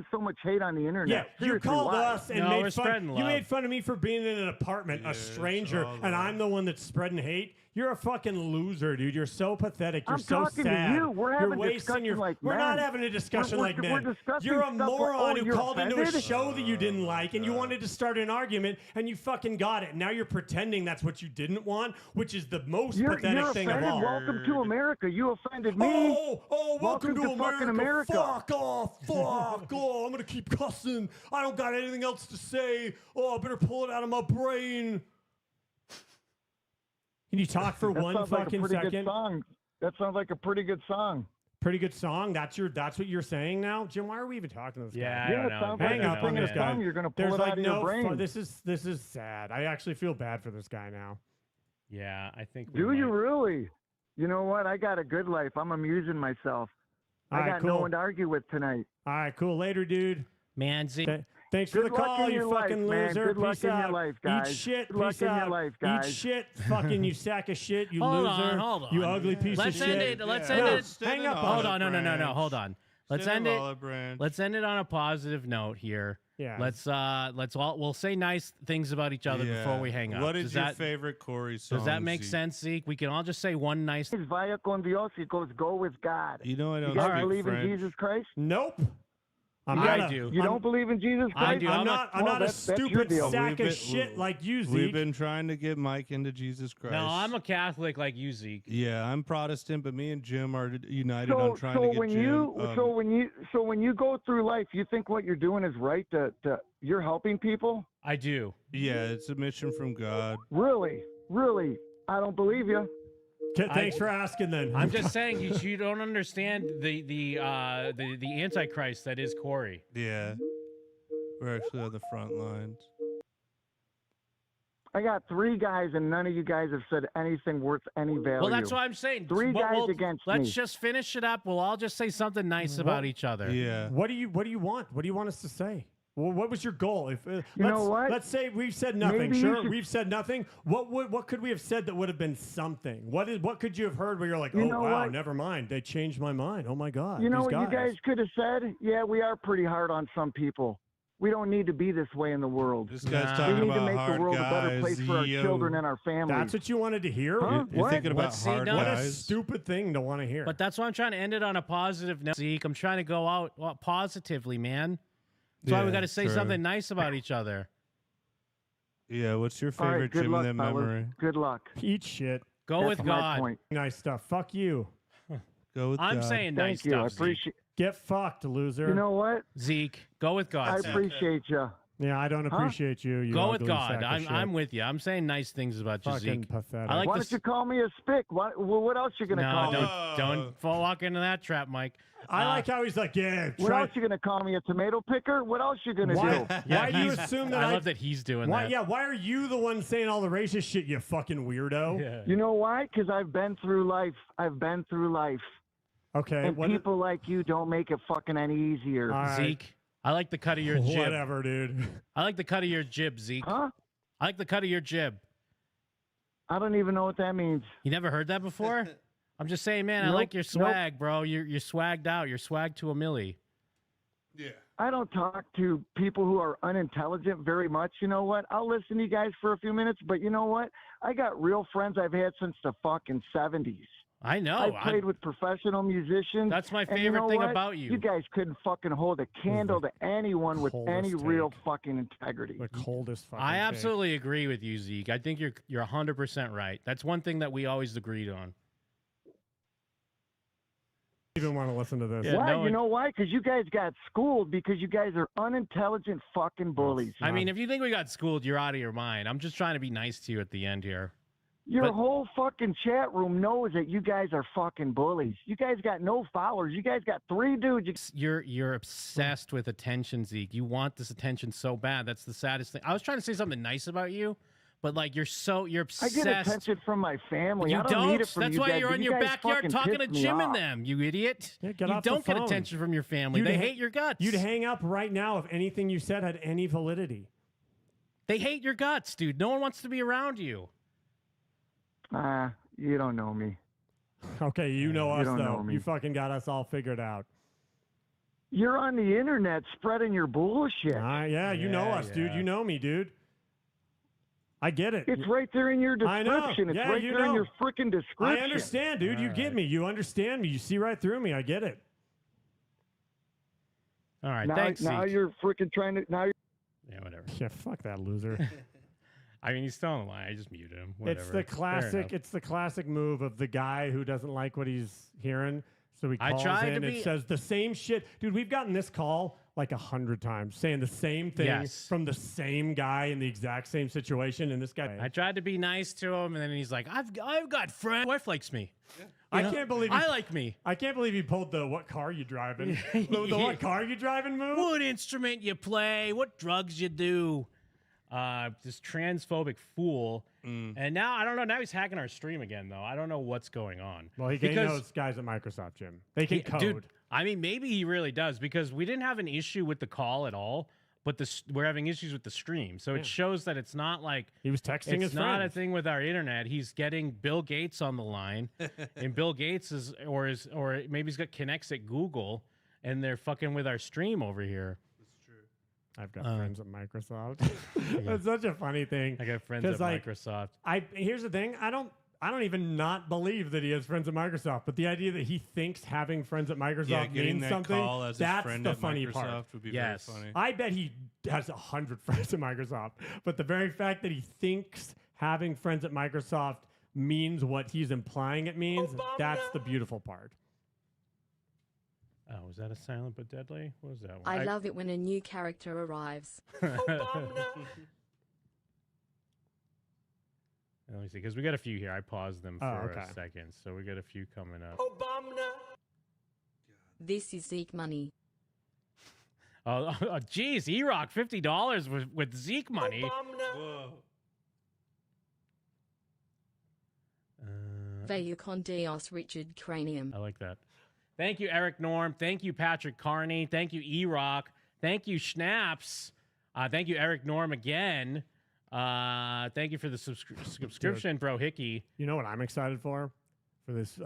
spreading so much hate on the internet. Yeah, Seriously, you called why? us and made fun. You made fun of me for being in an apartment, a stranger, and I'm the one that's spreading hate. You're a fucking loser, dude. You're so pathetic. You're I'm so talking sad. to you. We're having you're a wasting discussion your. like We're men. not having a discussion like men. We're discussing You're a stuff moron who you're called into a offended? show that you didn't like, and you wanted to start an argument, and you fucking got it. Now you're pretending that's what you didn't want, which is the most pathetic thing of all. Welcome to America. You offended me. Welcome to fucking America. Fuck off. Fuck. Oh, I'm going to keep cussing. I don't got anything else to say. Oh, I better pull it out of my brain. Can you talk for one fucking second? Good song. That sounds like a pretty good song. Pretty good song. That's what you're saying now, Jim. Why are we even talking to this guy? Yeah, I don't know. Hang up on this guy. You're gonna pull it out of your brain. This is sad. I actually feel bad for this guy now. Yeah, I think. Do you really? You know what? I got a good life. I'm amusing myself. I got no one to argue with tonight. All right, cool. Later, dude. Man, Zeke. Thanks for the call, you fucking loser. Good luck Peace in out. your life, guys. Eat shit. Good luck Peace in out. your life, guys. Eat shit. Fucking you sack of shit. You hold loser. Hold on. You ugly piece of shit. Let's end it. Hang up. Hold on. No. Hold on. Let's end it. Let's end it on a positive note here. Yeah. We'll say nice things about each other before we hang up. What is your favorite Corey song? Does that make sense, Zeke? We can all just say one nice. Vaya con Dios. He goes, go with God. You know I don't. You guys believe in Jesus Christ? Nope. I do. You don't believe in Jesus Christ? I do. I'm not a stupid sack of shit like you, Zeke. We've been trying to get Mike into Jesus Christ. No, I'm a Catholic like you, Zeke. Yeah, I'm Protestant, but me and Jim are united on trying to get Jim. So when you go through life, you think what you're doing is right? You're helping people? I do. Yeah, it's a mission from God. Really? I don't believe you. Thanks for asking. Then I'm just saying you don't understand the Antichrist that is Corey. Yeah, we're actually on the front lines. I got 3 guys, and none of you guys have said anything worth any value. Well, that's what I'm saying. 3 guys against me. Let's just finish it up. We'll all just say something nice about each other. Yeah. What do you want? What do you want us to say? Well, what was your goal? You know what? Let's say we've said nothing. We've said nothing. What could we have said that would have been something? What could you have heard where you're like, wow, never mind. They changed my mind. Oh my God. You know what you guys could have said? Yeah, we are pretty hard on some people. We don't need to be this way in the world. This guy's talking about hard guys. We need to make the world a better place for our children and our families. That's what you wanted to hear? Huh? You're thinking about hard guys. What a stupid thing to want to hear. But that's why I'm trying to end it on a positive note, Zeke. I'm trying to go out positively, man. That's why we got to say something nice about each other. Yeah, what's your favorite Jim in that memory? Good luck. Eat shit. Go with God. Nice stuff. Fuck you. Go with God. I'm saying nice stuff. I appreciate. Get fucked, loser. You know what? Zeke, go with God. I appreciate you. Yeah, I don't appreciate you. Go with God. I'm with you. I'm saying nice things about you, Fucking Zeke. pathetic. Why don't you call me a spick? What else you gonna call me? Don't walk into that trap, Mike. I like how he's like, What else you gonna call me? A tomato picker? What else you gonna do? Why do you assume that I love that he's doing that. Yeah, why are you the one saying all the racist shit, you fucking weirdo? Yeah. You know why? Because I've been through life. Okay. And people like you don't make it fucking any easier. Right. Zeke, I like the cut of your jib. Whatever, dude. I like the cut of your jib, Zeke. Huh? I like the cut of your jib. I don't even know what that means. You never heard that before? I'm just saying, man, I like your swag, bro. You're swagged out. You're swagged to a milli. Yeah. I don't talk to people who are unintelligent very much. You know what? I'll listen to you guys for a few minutes, but you know what? I got real friends I've had since the fucking 70s. I know. I played with professional musicians. That's my favorite thing about you. You guys couldn't fucking hold a candle to anyone with any real fucking integrity. The coldest fucking I absolutely agree with you, Zeke. I think you're 100% right. That's one thing that we always agreed on. Even want to listen to this. Yeah, why? You know why? Because you guys got schooled because you guys are unintelligent fucking bullies. I mean, if you think we got schooled, you're out of your mind. I'm just trying to be nice to you at the end here. Your whole fucking chat room knows that you guys are fucking bullies. You guys got no followers. You guys got 3 dudes. You're obsessed with attention, Zeke. You want this attention so bad. That's the saddest thing. I was trying to say something nice about you, but like you're obsessed. I get attention from my family. You I don't need it from That's you why guys, you're in your backyard talking to Jim off. and them. You idiot. Yeah, you don't get attention from your family. They hate your guts. You'd hang up right now if anything you said had any validity. They hate your guts, dude. No one wants to be around you. You don't know me. Okay, you know us, don't though. know me. You fucking got us all figured out. You're on the internet spreading your bullshit. Yeah, you know us, dude. You know me, dude. I get it. It's right there in your description. I know. It's right there in your freaking description. I understand, dude. You get me. You understand me. You see right through me. I get it. All right, thanks. Now you're freaking trying to. Now you're. Yeah, whatever. Yeah, fuck that loser. I mean, he's still on the line. I just muted him. Whatever. It's the classic. It's the classic move of the guy who doesn't like what he's hearing, so he calls in and says the same shit. Dude, we've gotten this call like 100 times, saying the same thing from the same guy in the exact same situation, and this guy. I tried to be nice to him, and then he's like, "I've got friends. My wife likes me." Yeah. I can't believe I like me. I can't believe he pulled the "what car you driving," the "what car you driving" move. What instrument you play? What drugs you do? This transphobic fool. And now I don't know. Now he's hacking our stream again, though. I don't know what's going on. Well, he knows guys at Microsoft, Jim. They can code. Dude, I mean, maybe he really does, because we didn't have an issue with the call at all, but we're having issues with the stream. So it shows that it's not like he was texting his friends. It's not a thing with our internet. He's getting Bill Gates on the line, and Bill Gates or maybe he's got connects at Google, and they're fucking with our stream over here. I've got friends at Microsoft. That's such a funny thing. I got friends at Microsoft. Here's the thing. I don't even not believe that he has friends at Microsoft, but the idea that he thinks having friends at Microsoft means something, that's the funny part. Would be very funny. I bet he has 100 friends at Microsoft, but the very fact that he thinks having friends at Microsoft means what he's implying it means, that's the beautiful part. Oh, was that a silent but deadly? What was that one? I love it when a new character arrives. Let me see, because we got a few here. I paused them for a second, so we got a few coming up. This is Zeke money. Oh, geez, E-Rock, $50 with Zeke money. Whoa. Vaya con Dios, Richard Cranium. I like that. Thank you, Eric Norm. Thank you, Patrick Carney. Thank you, E-Rock. Thank you, Schnaps. Thank you, Eric Norm, again. Thank you for the subscription, Bro Hickey. You know what I'm excited for? For this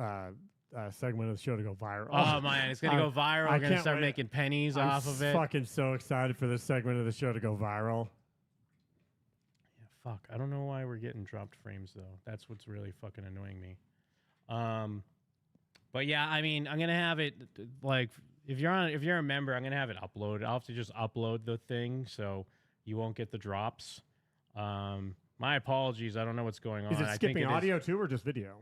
segment of the show to go viral. Oh, man, it's going to go viral. We're going to start making pennies off of it. I'm fucking so excited for this segment of the show to go viral. Yeah, fuck. I don't know why we're getting dropped frames, though. That's what's really fucking annoying me. But yeah, I mean, I'm gonna have it like if you're a member, I'm gonna have it uploaded. I'll have to just upload the thing, so you won't get the drops. My apologies. I don't know what's going on. Is it skipping audio too, or just video?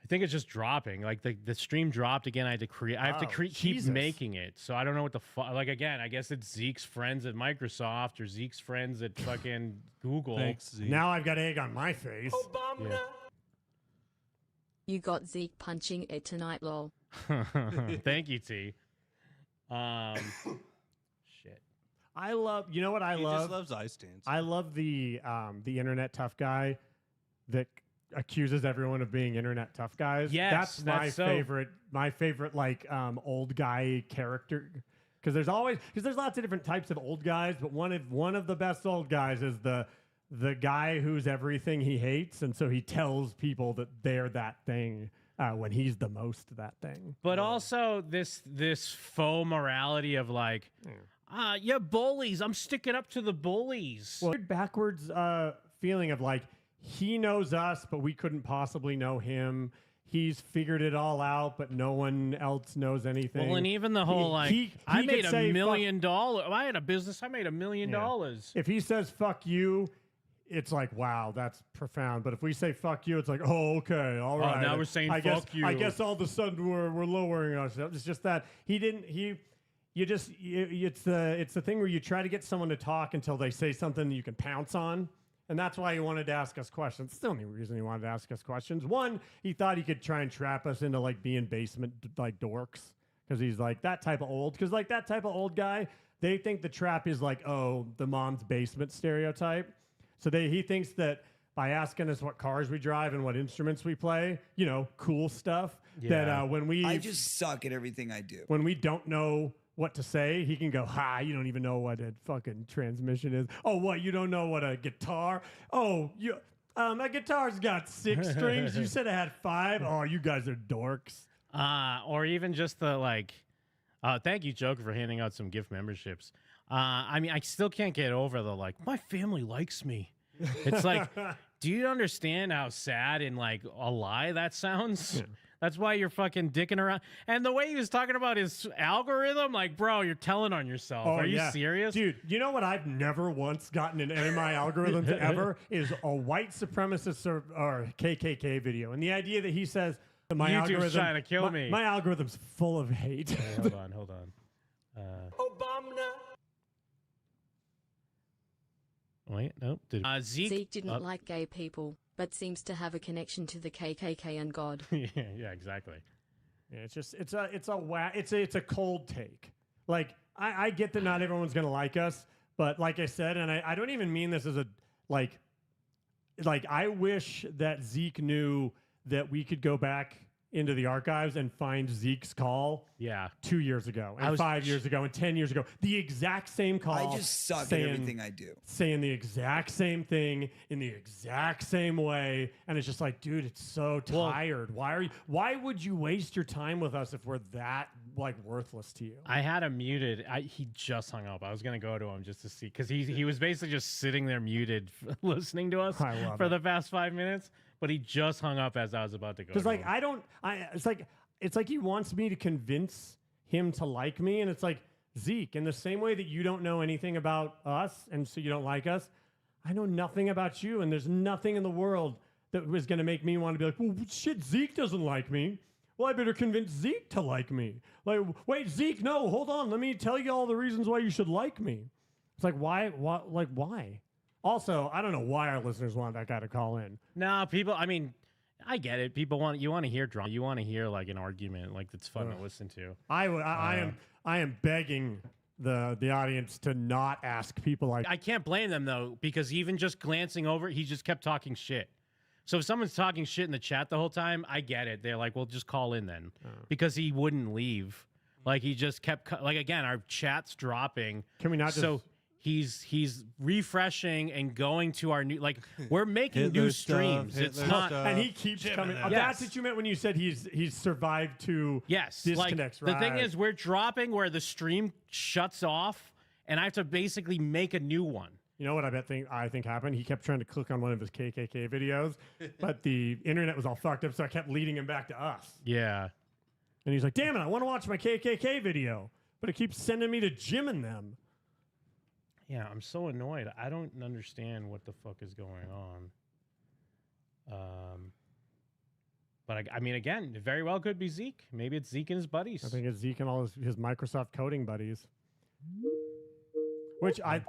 I think it's just dropping. Like the stream dropped again. I had to create. I have to keep making it. So I don't know what the fuck. Like again, I guess it's Zeke's friends at Microsoft or Zeke's friends at fucking Google. Thanks, Zeke. Now I've got egg on my face. Yeah. You got Zeke punching it tonight, lol. Thank you, T. Shit. I love. You know what I love? He just loves ice dance. I love the internet tough guy that accuses everyone of being internet tough guys. Yes, that's my favorite. My favorite, like old guy character. Because there's lots of different types of old guys, but one of the best old guys is the guy who's everything he hates, and so he tells people that they're that thing when he's the most that thing. But also this faux morality of like, yeah, bullies. I'm sticking up to the bullies. Well, backwards feeling of like he knows us, but we couldn't possibly know him. He's figured it all out, but no one else knows anything. Well, and even the whole I made $1 million. I had a business. I made $1 million. If he says "fuck you," it's like, wow, that's profound. But if we say "fuck you," it's like, oh, okay, all right. Now we're saying "fuck you." I guess all of a sudden we're lowering ourselves. It's just that he didn't. It's the thing where you try to get someone to talk until they say something that you can pounce on. And that's why he wanted to ask us questions. It's the only reason he wanted to ask us questions. One, he thought he could try and trap us into like being basement like dorks, because he's like that type of old. Because like that type of old guy, they think the trap is like, oh, the mom's basement stereotype. So he thinks that by asking us what cars we drive and what instruments we play, cool stuff. Yeah. That I just suck at everything I do. When we don't know what to say, he can go, ha, you don't even know what a fucking transmission is. Oh, what, you don't know what a guitar? Oh, a guitar's got 6 strings. You said it had 5. Oh, you guys are dorks. Or even just the like, Thank you, Joker, for handing out some gift memberships. I mean, I still can't get over the like, my family likes me. It's like, do you understand how sad and like a lie that sounds? Yeah. That's why you're fucking dicking around. And the way he was talking about his algorithm, like, bro, you're telling on yourself. Are you serious? Dude, you know what I've never once gotten in any of my algorithms ever is a white supremacist or KKK video. And the idea that he says that my YouTube's trying to kill me. My algorithm's full of hate. Hey, hold on. Obama. Wait, nope. Zeke didn't like gay people, but seems to have a connection to the KKK and God. yeah, exactly. Yeah, it's a cold take. Like I get that not everyone's gonna like us, but like I said, and I don't even mean this as a like I wish that Zeke knew that we could go back into the archives and find Zeke's call 2 years ago and 5 years ago and 10 years ago. The exact same call. I just suck at everything I do. Saying the exact same thing in the exact same way. And it's just like, dude, it's so tired. Why would you waste your time with us if we're that like worthless to you? I had him muted. He just hung up. I was going to go to him just to see, because he was basically just sitting there muted listening to us for the past 5 minutes. But he just hung up as I was about to go. Because like it's like he wants me to convince him to like me, and it's like, Zeke, in the same way that you don't know anything about us, and so you don't like us, I know nothing about you, and there's nothing in the world that was going to make me want to be like, well, shit, Zeke doesn't like me. Well, I better convince Zeke to like me. Like, wait, Zeke, no, hold on, let me tell you all the reasons why you should like me. It's like, why? Also, I don't know why our listeners want that guy to call in. No, people, I mean, I get it. People want to hear drama. You want to hear like an argument, like that's fun to listen to. I am begging the audience to not ask people like. I can't blame them though, because even just glancing over, he just kept talking shit. So if someone's talking shit in the chat the whole time, I get it. They're like, well, just call in then, because he wouldn't leave. Like he just kept like, again, our chat's dropping. Can we not just? He's refreshing and going to our new, like, we're making new streams. It's not, and he keeps coming. That's what you meant when you said he's survived to disconnects. Like, the thing is, we're dropping where the stream shuts off, and I have to basically make a new one. You know what I think happened? He kept trying to click on one of his KKK videos, but the internet was all fucked up, so I kept leading him back to us. Yeah. And he's like, damn it, I want to watch my KKK video, but it keeps sending me to Jim and them. Yeah, I'm so annoyed. I don't understand what the fuck is going on. But I mean, again, it very well could be Zeke. Maybe it's Zeke and his buddies. I think it's Zeke and all his Microsoft coding buddies. Which I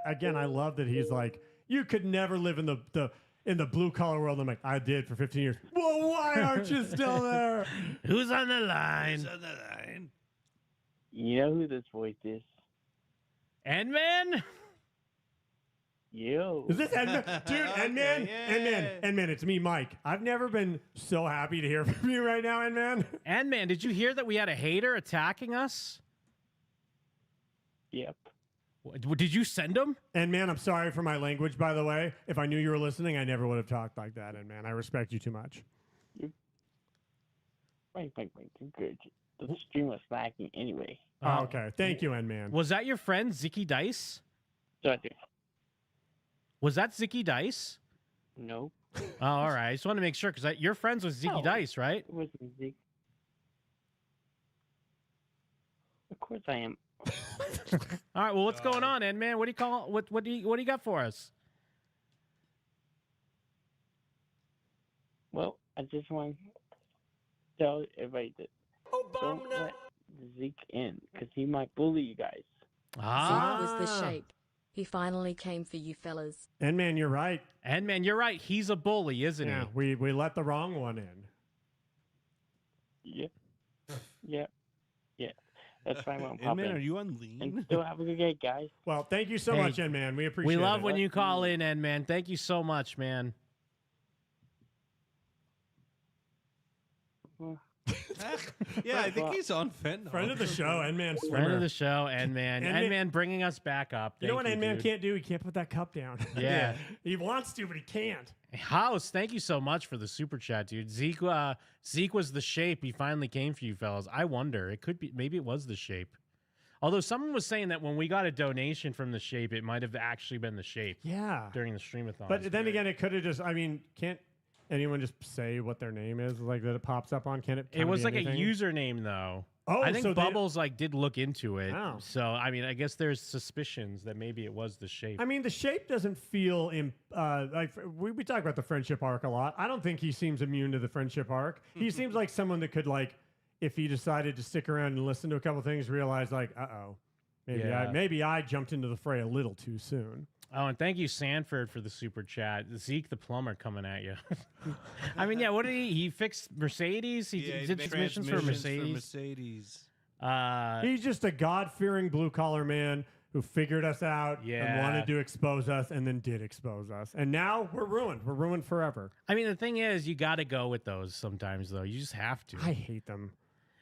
love that he's like, you could never live in the blue collar world. I'm like, I did for 15 years. Well, why aren't you still there? Who's on the line? You know who this voice is? Endman? Yo. Is this Endman? Dude, Endman? Endman, it's me, Mike. I've never been so happy to hear from you right now, Endman. Endman, did you hear that we had a hater attacking us? Yep. Did you send him? Endman, I'm sorry for my language, by the way. If I knew you were listening, I never would have talked like that, Endman. I respect you too much. Wait, good. The stream was lacking anyway. Oh, okay. Thank you, Endman. Was that your friend, Zeke Dice? Sorry. Was that Zeke Dice? Nope. Oh, all right. I just want to make sure, because you're friends with Zeke Dice, right? It wasn't Zeke. Of course I am. All right. Well, what's going on, Endman? What do you call? What do you got for us? Well, I just want to tell everybody that don't let Zeke in, because he might bully you guys. Zeke was the shape. He finally came for you fellas. Endman, you're right. Endman, you're right. He's a bully, isn't he? We let the wrong one in. Yeah. That's fine. Endman, are you on lean? And still have a good day, guys. Well, thank you so much, Endman. We appreciate it. We love when you call in, Endman. Thank you so much, man. Yeah, I think he's on fentanyl. Friend of the show, Endman Slimmer. Friend of the show, Endman. Endman bringing us back up. You know what Endman can't do? He can't put that cup down. Yeah. He wants to, but he can't. House, thank you so much for the super chat, dude. Zeke was the shape. He finally came for you fellas. I wonder. It could be. Maybe it was the shape. Although someone was saying that when we got a donation from the Shape, it might have actually been the Shape. Yeah. During the streamathon. But then again, it could have just. I mean, can't anyone just say what their name is, like that it pops up on? Can it? It was like anything? a username though. Oh, I think so Bubbles like did look into it. Oh. So I mean, I guess there's suspicions that maybe it was the Shape. I mean, the Shape doesn't feel like we talk about the friendship arc a lot. I don't think he seems immune to the friendship arc. He seems like someone that could like, if he decided to stick around and listen to a couple things, realize like, maybe I jumped into the fray a little too soon. Oh, and thank you, Sanford, for the super chat. Zeke the plumber coming at you. I mean, yeah, what did he fixed Mercedes? He did transmissions for Mercedes. He's just a God-fearing blue-collar man who figured us out and wanted to expose us and then did expose us. And now we're ruined. We're ruined forever. I mean, the thing is, you got to go with those sometimes, though. You just have to. I hate them.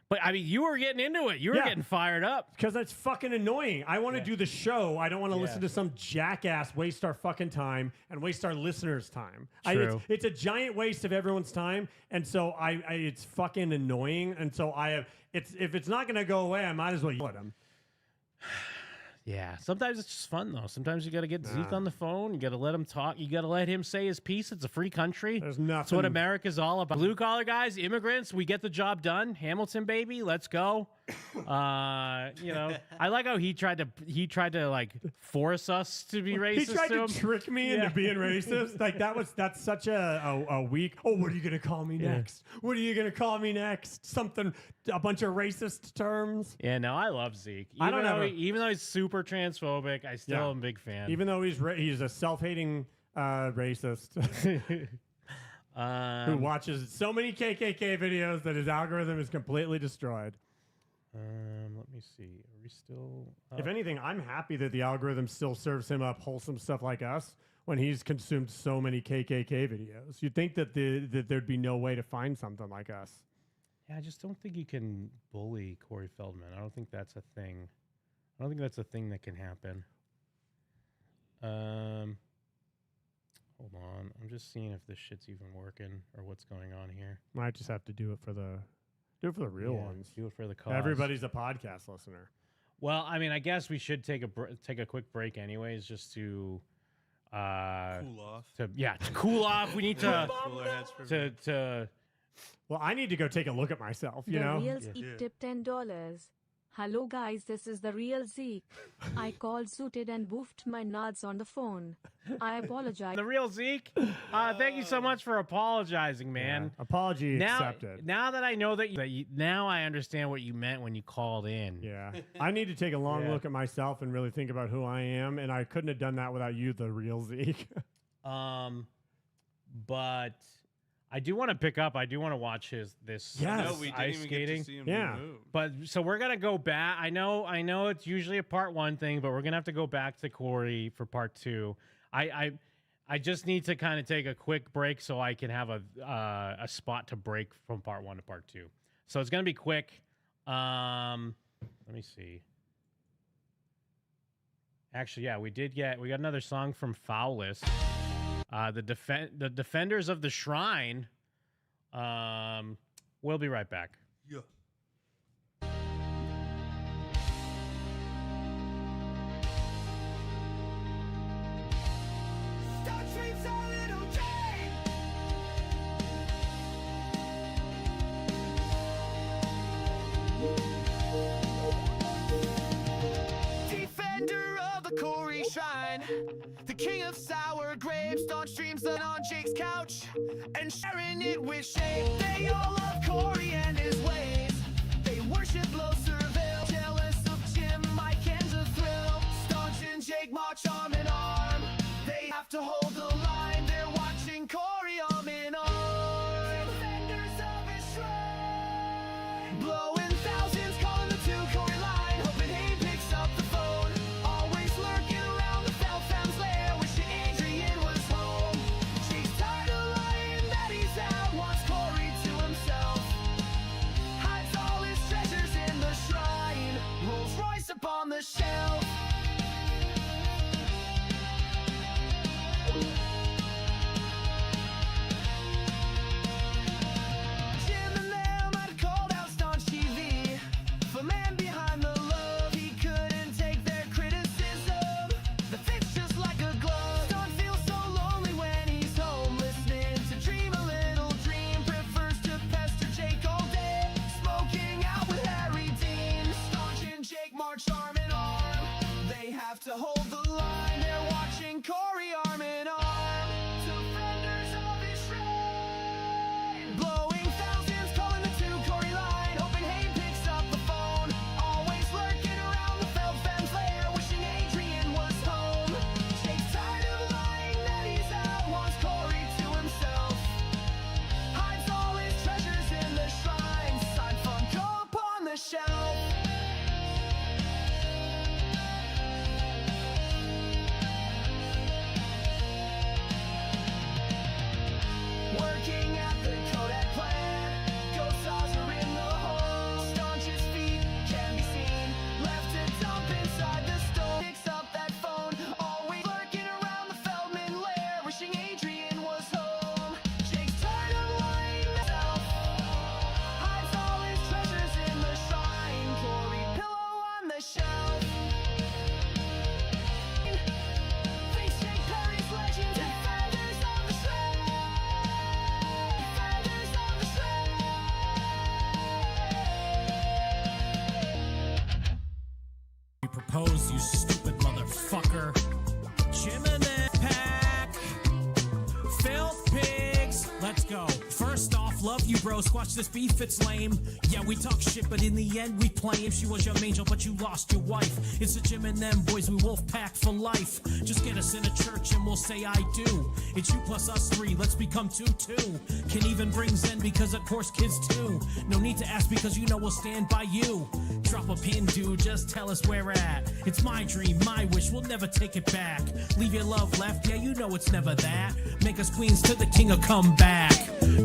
But, I mean, you were getting into it. You were getting fired up. Because that's fucking annoying. I want to do the show. I don't want to listen to some jackass waste our fucking time and waste our listeners' time. True. It's a giant waste of everyone's time. And so it's fucking annoying. And so if it's not going to go away, I might as well yell at him. Yeah, sometimes it's just fun, though. Sometimes you got to get Zeke on the phone. You got to let him talk. You got to let him say his piece. It's a free country. There's nothing. That's what America's all about. Blue-collar guys, immigrants, we get the job done. Hamilton, baby, let's go. I like how he tried to like force us to be racist. He tried to trick me into being racist. Like that's such a weak. Oh, what are you gonna call me next? What are you gonna call me next? A bunch of racist terms. Yeah, no, I love Zeke. Even though he's super transphobic, I still am a big fan. Even though he's a self-hating racist who watches so many KKK videos that his algorithm is completely destroyed. Let me see. Are we still? If anything, I'm happy that the algorithm still serves him up wholesome stuff like us when he's consumed so many KKK videos. You'd think that that there'd be no way to find something like us. Yeah, I just don't think you can bully Corey Feldman. I don't think that's a thing. I don't think that's a thing that can happen. Hold on. I'm just seeing if this shit's even working or what's going on here. Might just have to do it for the real ones. Do it for the cause. Everybody's a podcast listener. Well, I mean, I guess we should take a quick break anyways, just to cool off. To cool off. We need to Well, I need to go take a look at myself, you know? The real Zeke tipped $10. Hello guys, this is the real Zeke. I called suited and boofed my nuts on the phone. I apologize. The real Zeke? Thank you so much for apologizing, man. Yeah. Apology accepted. Now that I know that now I understand what you meant when you called in. Yeah. I need to take a long look at myself and really think about who I am, and I couldn't have done that without you, the real Zeke. But I do want to pick up. I do want to watch this ice skating. Move. But so we're gonna go back. I know it's usually a part one thing, but we're gonna have to go back to Corey for part two. I just need to kind of take a quick break so I can have a spot to break from part one to part two. So it's gonna be quick. Let me see. Actually, yeah, we got another song from Foulest. The Defenders of the Shrine. We'll be right back. Yeah. Defender of the Corey Shrine, the king of sour grapes, on streams and on Jake's couch, and sharing it with Shane. They all love Corey and his ways. They worship low surveil, jealous of Jim, Mike, and the thrill. Staunch and Jake march arm in arm. They have to hold the line. They're watching Corey arm in arm. Defenders of his shrine, blowing thousands, calling the two Corey line, hoping he picks up the phone. Always lurking around the Feldman's lair, wishing Adrian was home. She's tired of lying that he's out, wants Corey to himself. Hides all his treasures in the shrine, Rolls Royce upon the shelf. have to hold the line. They're watching Corey arm in arm. Defenders of his shrine. Blowing thousands, calling the two Corey line. Hoping Hayden picks up the phone. Always lurking around the Feldman's lair. Wishing Adrian was home. Jake's tired of lying that he's out. Wants Corey to himself. Hides all his treasures in the shrine. Signed Funko upon the shelf. Working at the Kodak plant, ghost saws are in the hole. Staunch his feet, can be seen. Left to dump inside the stove. Picks up that phone, always lurking around the Feldman lair. Wishing Adrian was home. Jake's tired of lying himself. Hides all his treasures in the shrine. Corey pillow on the shelf. Face Jake Perry's legend. Defenders of the shred. Defenders of the shred. You propose, you stupid motherfucker. Jim and that pack. Filth pigs. Let's go. First off, love you, bro. Squash this beef, it's lame. Yeah, we talk shit, but in the end, we play him. She was your angel, but you lost your wife. It's the Jim and them boys, we wolf pack for life. Just get us in a church and we'll say I do. It's you plus us three, let's become 2-2. Can even bring Zen because of course kids too. No need to ask because you know we'll stand by you. Drop a pin, dude, just tell us where we're at. It's my dream, my wish, we'll never take it back. Leave your love left, yeah, you know it's never that. Make us queens till the king will come back.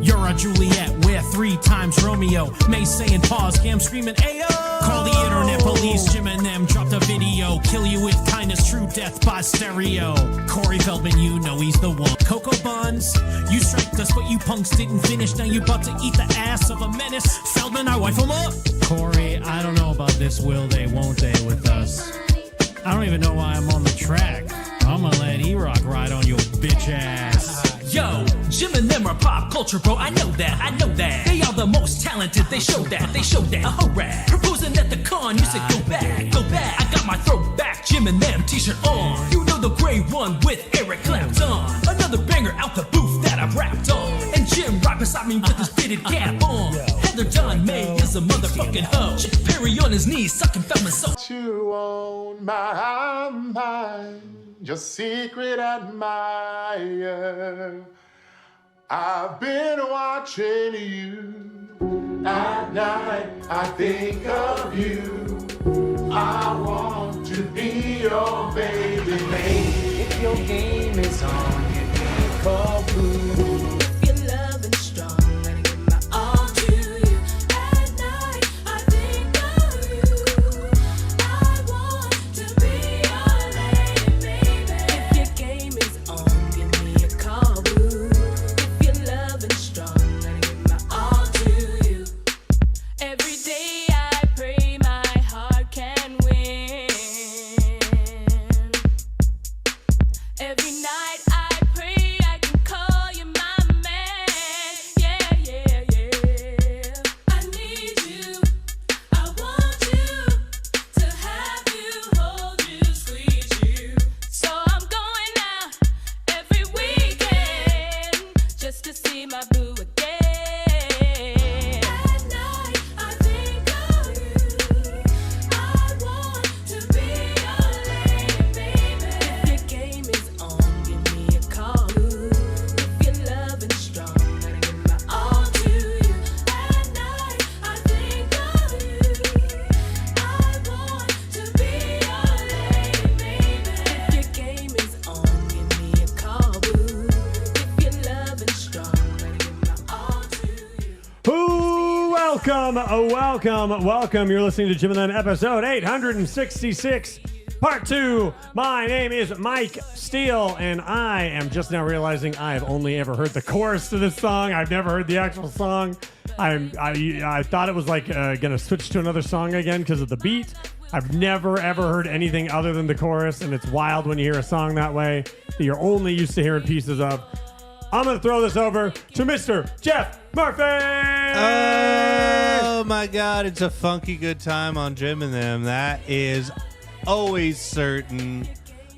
You're a Juliet, we're 3 times Romeo. May saying pause, Cam screaming, ayo! Call the internet police, Jim and them dropped a video. Kill you with kindness, true death by stereo. Corey Feldman, you know he's the one. Cocoa Buns, you striked us, but you punks didn't finish. Now you about to eat the ass of a menace. Feldman, I wife him up. Corey, I don't know about this, will they, won't they with us? I don't even know why I'm on the track. I'm gonna let E-Rock ride on your bitch ass. Yo, Jim and them are pop culture, bro. I know that, I know that. They are the most talented. They show that, they show that. Hurrah! Proposing at the con, you said go back, go back. I got my throwback Jim and them t-shirt on. You know the gray one with Eric Clapton. Another banger out the booth that I've rapped on. And Jim right beside me with his fitted cap on. Heather John May is a motherfucking hoe. Chip Perry on his knees sucking Feldman so. You own my mind. Your secret admirer. I've been watching you. At night, I think of you. I want to be your baby. If your game is on, you can call blue. If you're loving strong, let me give my all to you. At night, I think of you. I want to be your lady, baby. If your game is on, give me a call, boo. If you're loving strong, let me give my all to you. Every day I pray my heart can win. Every night I pray I can call you my man. Yeah, yeah, yeah. I need you. I want you to have you, hold you, squeeze you. So I'm going out every weekend just to see my boo again. At night I think of you. I want to be your lady, baby. If your game is on, give me a call. If you're loving strong, let me give my all to you. At night I think of you. I want to be your lady, baby. If your game is on, give me a call, boo. If you're loving strong, let me give my all to you. Welcome. You're listening to Jim and Them episode 866, part 2. My name is Mike Steele, and I am just now realizing I have only ever heard the chorus to this song. I've never heard the actual song. I thought it was like gonna switch to another song again because of the beat. I've never ever heard anything other than the chorus, and it's wild when you hear a song that way that you're only used to hearing pieces of. I'm gonna throw this over to Mr. Jeff Murphy. Oh my God, it's a funky good time on Jim and Them. That is always certain.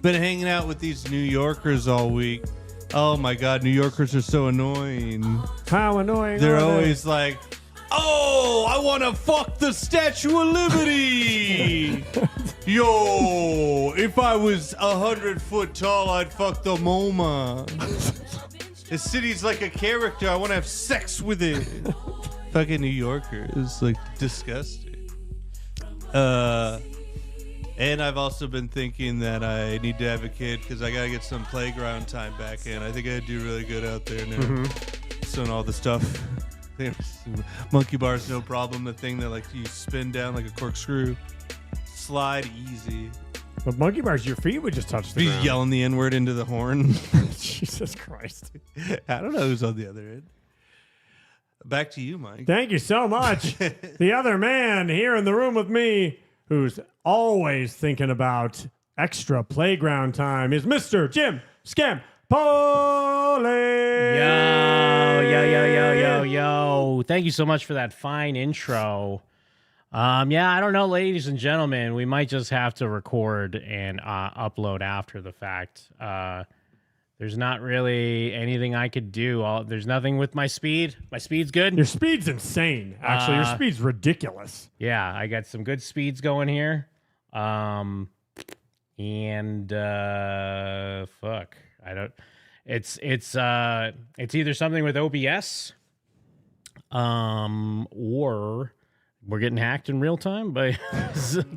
Been hanging out with these New Yorkers all week. Oh my God, New Yorkers are so annoying. How annoying They're are they? always like, oh, I want to fuck the Statue of Liberty. Yo, if I was 100 foot tall, I'd fuck the MoMA. The city's like a character. I want to have sex with it. Fucking New Yorker is like disgusting. And I've also been thinking that I need to have a kid because I got to get some playground time back in. I think I'd do really good out there now. Doing all the stuff. Monkey bars, no problem. The thing that like you spin down like a corkscrew. Slide easy. But monkey bars, your feet would just touch the He's ground. yelling the N-word into the horn. Jesus Christ. I don't know who's on the other end. Back to you, Mike. Thank you so much. The other man here in the room with me who's always thinking about extra playground time is Mr. Jim Scampoli. Yo. Thank you so much for that fine intro. I don't know, ladies and gentlemen. We might just have to record and upload after the fact. There's not really anything I could do. There's nothing with my speed. My speed's good. Your speed's insane, actually. Your speed's ridiculous. Yeah, I got some good speeds going here. Fuck. I don't. It's either something with OBS, or we're getting hacked in real time by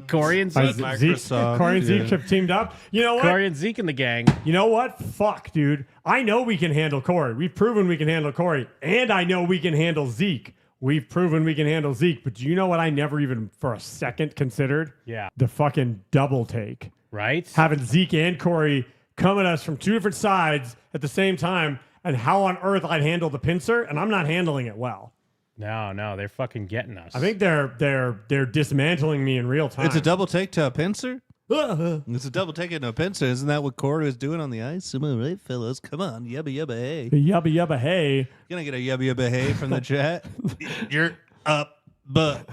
Corey and Zeke. Corey and Zeke have teamed up. You know what? Corey and Zeke and the gang. You know what? Fuck, dude. I know we can handle Corey. We've proven we can handle Corey. And I know we can handle Zeke. We've proven we can handle Zeke. But do you know what I never even for a second considered? Yeah. The fucking double take. Right? Having Zeke and Corey come at us from two different sides at the same time, and how on earth I'd handle the pincer, and I'm not handling it well. No, they're fucking getting us. I think they're dismantling me in real time. It's a double take to a pincer? It's a double take into a pincer. Isn't that what Corey was doing on the ice? Am I right, fellas? Come on, yubba yubba hey. Yubba yubba hey. Gonna get a yubba yubba hey from the chat? You're up, but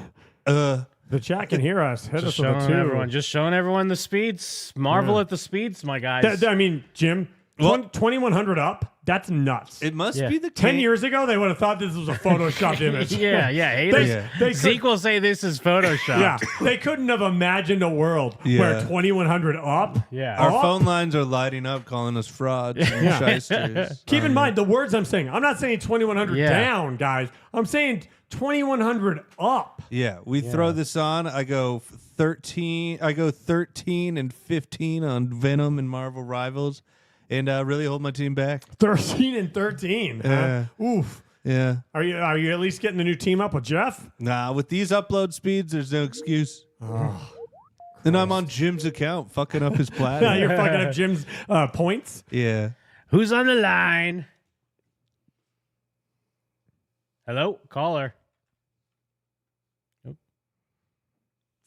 the chat can hear us. Hit us with a 2. Everyone, just showing everyone the speeds. Marvel at the speeds, my guys. I mean, Jim, 2100 up. That's nuts. It must be the 10 years ago, they would have thought this was a photoshopped image. Zeke will say this is photoshopped. Yeah, they couldn't have imagined a world where 2100 up. Yeah, our phone lines are lighting up, calling us frauds and shysters. Keep in mind the words I'm saying. I'm not saying 2100 down, guys. I'm saying 2100 up. Yeah, we throw this on. I go 13 and 15 on Venom and Marvel Rivals. And really hold my team back. 13 and 13. Huh? Oof. Yeah. Are you at least getting the new team up with Jeff? Nah, with these upload speeds, there's no excuse. Oh, and I'm on Jim's account, fucking up his platter. You're fucking up Jim's points? Yeah. Who's on the line? Hello, caller. Nope.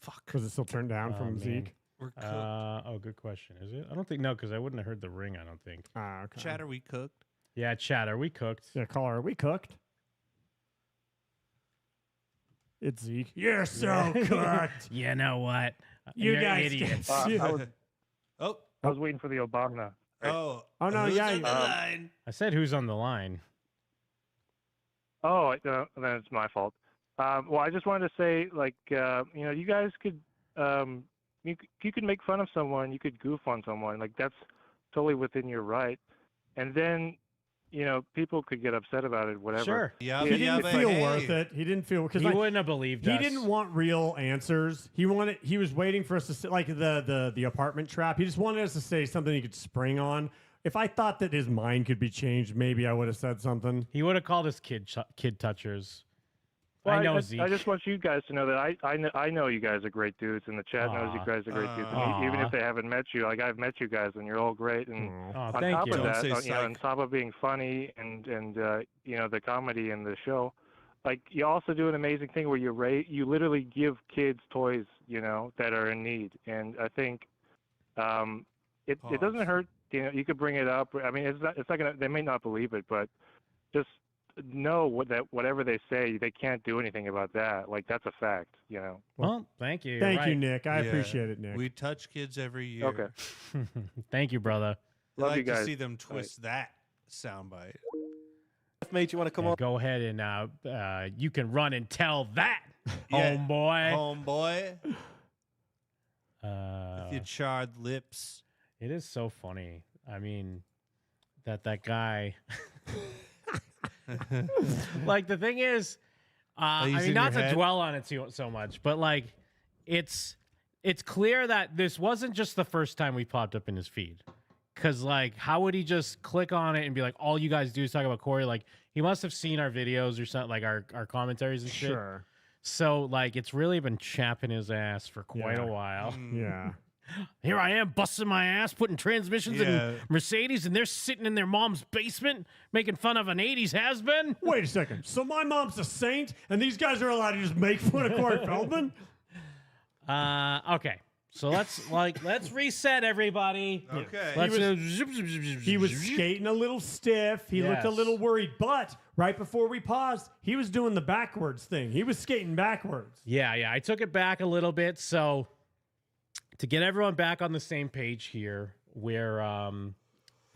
Fuck. Was it still turned down from Zeke? Good question. Is it? I don't think because I wouldn't have heard the ring. I don't think. Okay. Chat, are we cooked? Yeah, chat, are we cooked? Yeah, caller, are we cooked? It's Zeke. You're so cooked. You know what? You You're guys idiots. I was waiting for the Obama. Oh no, yeah. I said who's on the line. Oh, then it's my fault. Well, I just wanted to say, you guys could. You could make fun of someone, you could goof on someone, like that's totally within your right. And then, people could get upset about it, whatever. Sure. Yeah, he didn't feel worth it. He didn't feel because he wouldn't have believed us. He didn't want real answers. He was waiting for us to say, like the apartment trap. He just wanted us to say something he could spring on. If I thought that his mind could be changed, maybe I would have said something. He would have called us kid touchers. Well, I know Zeke. I just want you guys to know that I know you guys are great dudes, and the chat knows you guys are great dudes. And even if they haven't met you, like I've met you guys, and you're all great. And on top of that, on top of being funny and the comedy in the show, like you also do an amazing thing where you literally give kids toys, that are in need. And I think it doesn't hurt. You could bring it up. I mean, it's not gonna. They may not believe it, but just know that whatever they say, they can't do anything about that. Like, that's a fact, you know. Well, thank you. Thank You're you, right. Nick. I appreciate it, Nick. We touch kids every year. Okay. Thank you, brother. I Love like you guys. to see them twist that soundbite. Mate, you want to come on? Go ahead and you can run and tell that, Yeah. homeboy. With your charred lips. It is so funny. I mean, that guy. Like, the thing is, I mean, not to dwell on it so much, but like, it's clear that this wasn't just the first time we popped up in his feed. Because, like, how would he just click on it and be like, all you guys do is talk about Corey? Like, he must have seen our videos or something, like our commentaries and shit. Sure. So, like, it's really been chapping his ass for quite a while. Yeah. Here I am busting my ass, putting transmissions Yeah. in Mercedes, and they're sitting in their mom's basement making fun of an 80s has-been? Wait a second. So my mom's a saint, and these guys are allowed to just make fun of Corey Feldman? Okay. So let's reset everybody. Okay. He was skating a little stiff. He looked a Yes. little worried. But right before we paused, he was doing the backwards thing. He was skating backwards. Yeah. I took it back a little bit. So to get everyone back on the same page here, we're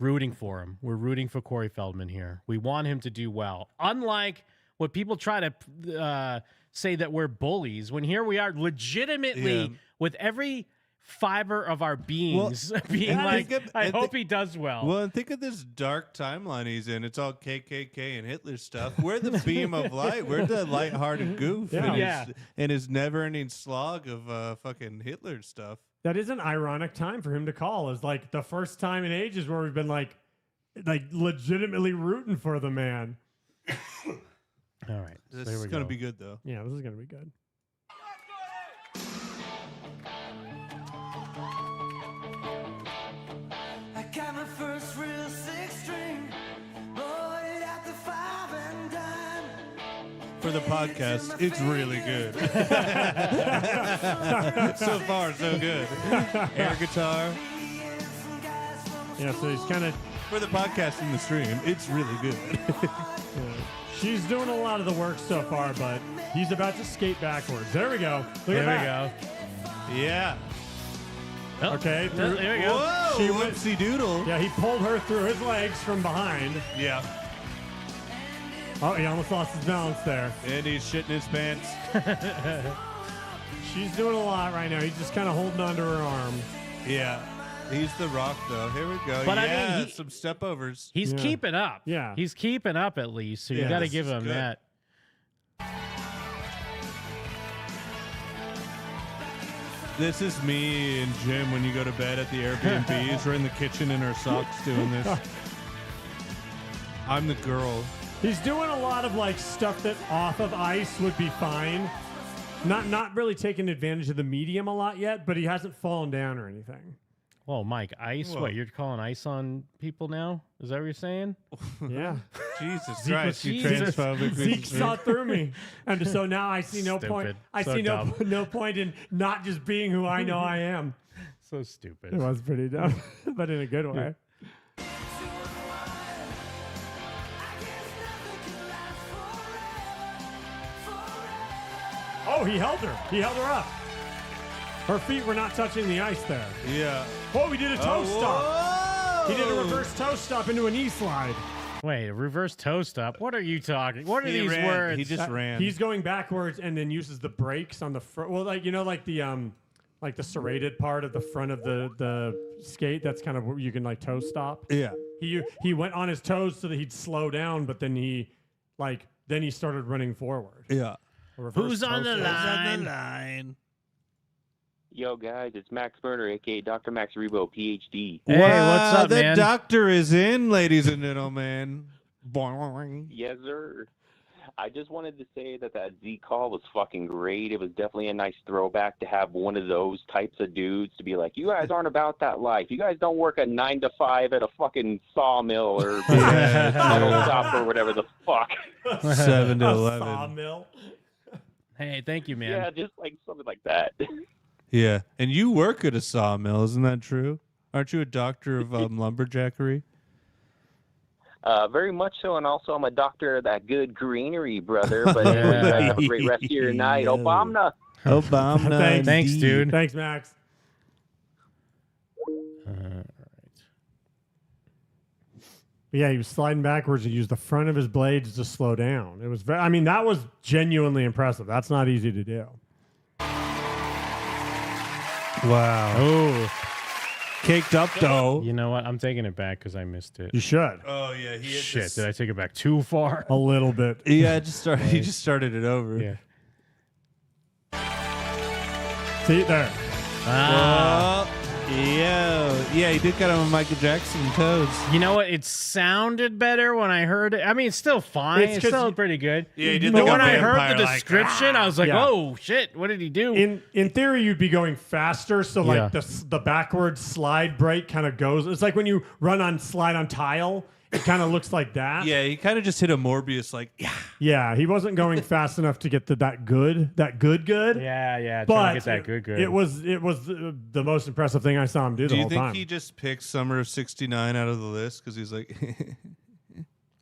rooting for him. We're rooting for Corey Feldman here. We want him to do well. Unlike what people try to say that we're bullies, when here we are legitimately with every fiber of our beings being like, I hope he does well. Well, and think of this dark timeline he's in. It's all KKK and Hitler stuff. We're the beam of light. We're the lighthearted goof in his never-ending slog of fucking Hitler stuff. That is an ironic time for him to call. Is like the first time in ages where we've been like legitimately rooting for the man. All right. This is going to be good, though. Yeah, this is going to be good. I got my first real six string, bought it at the 5 and dime. For the podcast, it's really good. So far, so good. Air guitar. Yeah, so he's kind of... For the podcast in the stream, it's really good. She's doing a lot of the work so far, but he's about to skate backwards. There we go. Look at that. Yeah. Okay. There we go. Whoa, She whoopsie doodle. Yeah, he pulled her through his legs from behind. Yeah. Oh, he almost lost his balance there. And he's shitting his pants. She's doing a lot right now. He's just kind of holding onto her arm. Yeah. He's the Rock, though. Here we go. But yeah, I mean, some stepovers. He's keeping up. Yeah. He's keeping up at least. So you got to give him good. that. This is me and Jim when you go to bed at the Airbnbs. We're in the kitchen in our socks doing this. I'm the girl. He's doing a lot of like stuff that off of ice would be fine. Not really taking advantage of the medium a lot yet, but he hasn't fallen down or anything. Whoa, Mike, ice? Whoa. What, you're calling ice on people now? Is that what you're saying? Yeah. Jesus Zeke Christ, you Jesus. transphobic. Zeke saw through me. And so now I see no point. Stupid. I So see dumb. no point in not just being who I know I am. So stupid. It was pretty dumb, but in a good way. Oh, he held her. He held her up. Her feet were not touching the ice there. Yeah. Oh, he did a toe stop. Whoa! He did a reverse toe stop into a knee slide. Wait, a reverse toe stop? What are you talking? What are He these ran. words? He just ran. He's going backwards and then uses the brakes on the front. Well, like the serrated part of the front of the skate. That's kind of where you can like toe stop. Yeah. He went on his toes so that he'd slow down, but then he started running forward. Yeah. Who's on the line? line? Yo, guys, it's Max Burner, a.k.a. Dr. Max Rebo, Ph.D. Hey, what's up, the man? doctor is in, ladies and gentlemen. Boing. Yes, sir. I just wanted to say that Zeke call was fucking great. It was definitely a nice throwback to have one of those types of dudes to be like, you guys aren't about that life. You guys don't work a 9 to 5 at a fucking sawmill or metal shop or whatever the fuck. 7 to A 11. sawmill. Hey, thank you, man. Yeah, just like something like that. Yeah, and you work at a sawmill, isn't that true? Aren't you a doctor of lumberjackery? Very much so, and also I'm a doctor of that good greenery, brother. But you guys have a great rest of your night. Obama. Obama. Thanks, dude. Thanks, Max. Yeah, he was sliding backwards and used the front of his blades to slow down. It was very, I mean, that was genuinely impressive. That's not easy to do. Wow. Oh. Caked up, though. You know what? I'm taking it back because I missed it. You should. Oh, yeah. He hit Shit, this- did I take it back too far? A little bit. Yeah, he just started it over. Yeah. See, there. Yeah, he did kind of a Michael Jackson toes. You know what? It sounded better when I heard it. I mean, it's still fine. It's still pretty good. Yeah, he did But like when a I heard vampire, the like, description, I was like, Yeah. "Oh shit! What did he do?" In theory, you'd be going faster, so Yeah. like the backward slide break kind of goes. It's like when you slide on tile. It kind of looks like that. Yeah, he kind of just hit a Morbius, like, yeah. Yeah, he wasn't going fast enough to get to that good. Yeah, trying But to get that good. it was the most impressive thing I saw him do the Do you whole think time. he just picked Summer of '69 out of the list because he's like,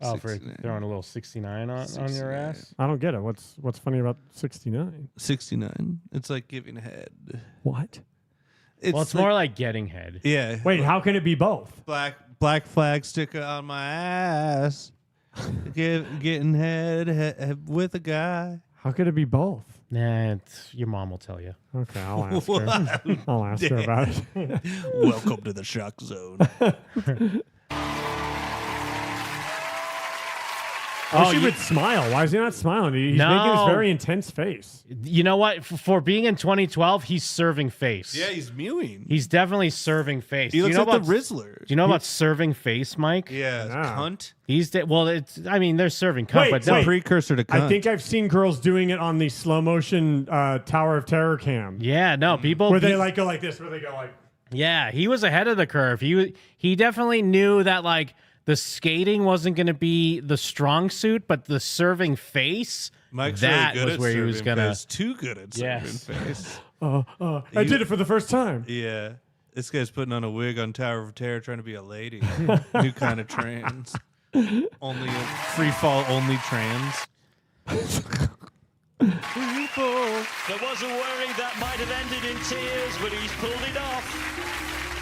Oh, for throwing a little 69 on your ass? I don't get it. What's funny about 69? 69. It's like giving head. What? It's more like getting head. Yeah. Wait, how can it be both? Black flag sticker on my ass. Getting head with a guy. How could it be both? Nah, your mom will tell you. Okay, I'll ask her. I'll ask her about it. Welcome to the shock zone. Oh, he would smile. Why is he not smiling? He's making this very intense face. You know what? For being in 2012, he's serving face. Yeah, he's mewing. He's definitely serving face. He looks know like about, the Rizzler. Do you know about serving face, Mike? Yeah, cunt. He's they're serving cunt, but wait. Precursor to cunt. I think I've seen girls doing it on the slow motion Tower of Terror cam. Yeah, no, people where they like go like this, where they go like. Yeah, he was ahead of the curve. He definitely knew that like the skating wasn't going to be the strong suit, but the serving face. Mike's that really good was at where he serving was gonna. face. Too good at serving face. I did it for the first time. Yeah. This guy's putting on a wig on Tower of Terror trying to be a lady. New kind of trans. Only a free fall only trans. There was a worry that might have ended in tears, but he's pulled it off.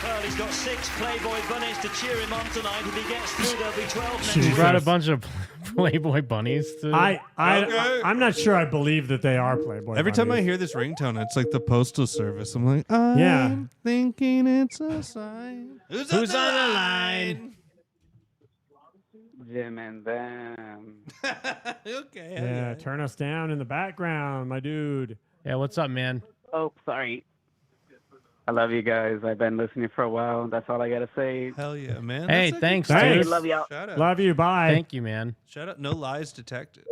Well, he's got 6 Playboy bunnies to cheer him on tonight. If he gets through, there'll be 12 next He week. brought a bunch of Playboy bunnies to. I'm not sure I believe that they are Playboy. Every time I bunnies. hear this ringtone, it's like the postal service. I'm like, I'm thinking it's a sign. Who's on the line? Jim and them. Okay. Yeah, turn us down in the background, my dude. Yeah, what's up, man? Oh, sorry. I love you guys. I've been listening for a while. That's all I gotta say. Hell yeah, man. Hey, That's thanks, Thanks. dude. Love y'all. Shout out. Love you. Bye. Thank you, man. Shout out. No lies detected.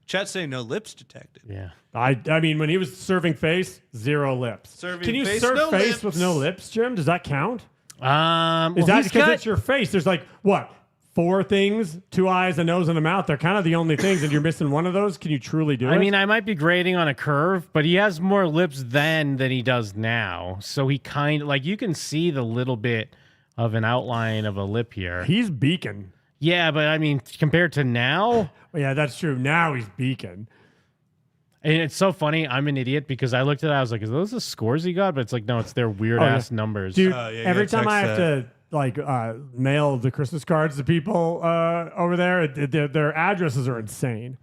Chat saying no lips detected. Yeah. I mean, when he was serving face, 0 lips. Serving Can you face, serve no face lips. with no lips, Jim? Does that count? Is Well, that he's because got- it's your face? There's like what? 4 things, 2 eyes, a nose, and a mouth. They're kind of the only things, and you're missing one of those. Can you truly do it? I mean, I might be grading on a curve, but he has more lips then than he does now. So he kind of like you can see the little bit of an outline of a lip here. He's beacon. Yeah, but I mean, compared to now, Yeah, that's true. Now he's beacon. and it's so funny. I'm an idiot because I looked at it. I was like, "Is those the scores he got?" But it's like, no, it's their weird ass numbers. Dude, yeah, you every gotta time I text have to like mail the Christmas cards to people over there, their addresses are insane.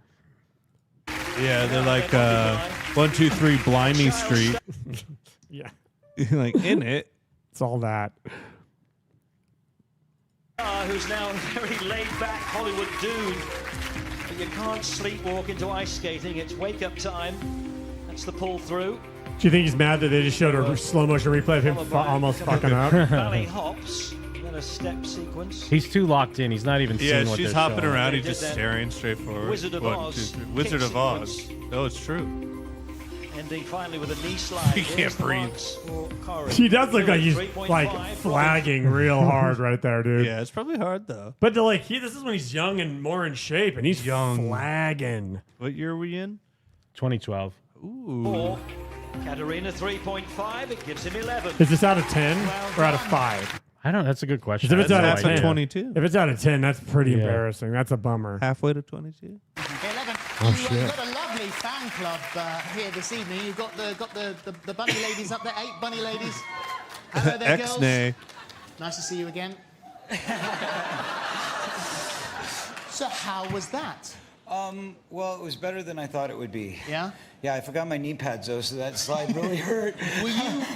Yeah, they're like 123 Blimey Street. Yeah, like in it. It's all that. Who's now a very laid-back Hollywood dude. But you can't sleepwalk into ice skating. It's wake-up time. That's the pull-through. Do you think he's mad that they just showed a slow motion replay of him almost fucking up? Valley hops, then a step sequence. He's too locked in. He's not even Yeah, seeing what she's they're hopping showing. around. He's just staring straight forward. Wizard of 1, Oz 2, 3. Wizard kick of Oz. sequence. Oh, it's true. Ending finally with a knee slide. He can't Here's the breathe. marks for Corey. He does look like he's 3.5, like flagging real hard right there, dude. Yeah, it's probably hard though. But this is when he's young and more in shape, and he's Young. flagging. What year are we in? 2012. Ooh. 4. Katerina 3.5. It gives him 11. Is this out of 10 or out of 5? I don't know. That's a good question. If it's out half of of 10, 22. If it's out of 10, that's pretty embarrassing. That's a bummer. Halfway to 22. 11. Oh, You've shit. got a lovely fan club here this evening. You've got the bunny ladies up there, 8 bunny ladies. Hello there, girls. Ex-nay. Nice to see you again. So how was that? Well, it was better than I thought it would be. Yeah? Yeah, I forgot my knee pads though, so that slide really hurt.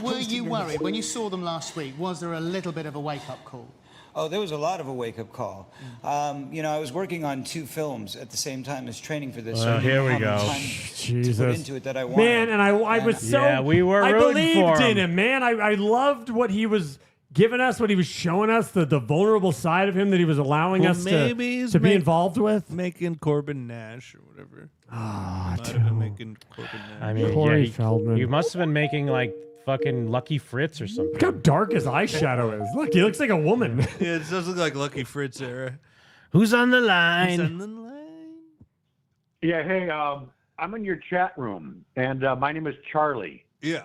Were you worried when you saw them last week? Was there a little bit of a wake-up call? Oh, there was a lot of a wake-up call. You know, I was working on 2 films at the same time as training for this. So I here didn't we have go. the time to put into it that I wanted. Man, and I was so... Yeah, we were I rooting believed for in him. him, man. I loved what he was giving us, what he was showing us, the vulnerable side of him that he was allowing us to be involved with. Making Corbin Nash or whatever. Ah, Might have been making Corbin Nash. I mean, Corey yeah, Feldman. you must have been making like fucking Lucky Fritz or something. Look how dark his eyeshadow is. Look, he looks like a woman. Yeah, it does look like Lucky Fritz era. Who's on the line? Who's on the line? Yeah, hey, I'm in your chat room, and my name is Charlie. Yeah.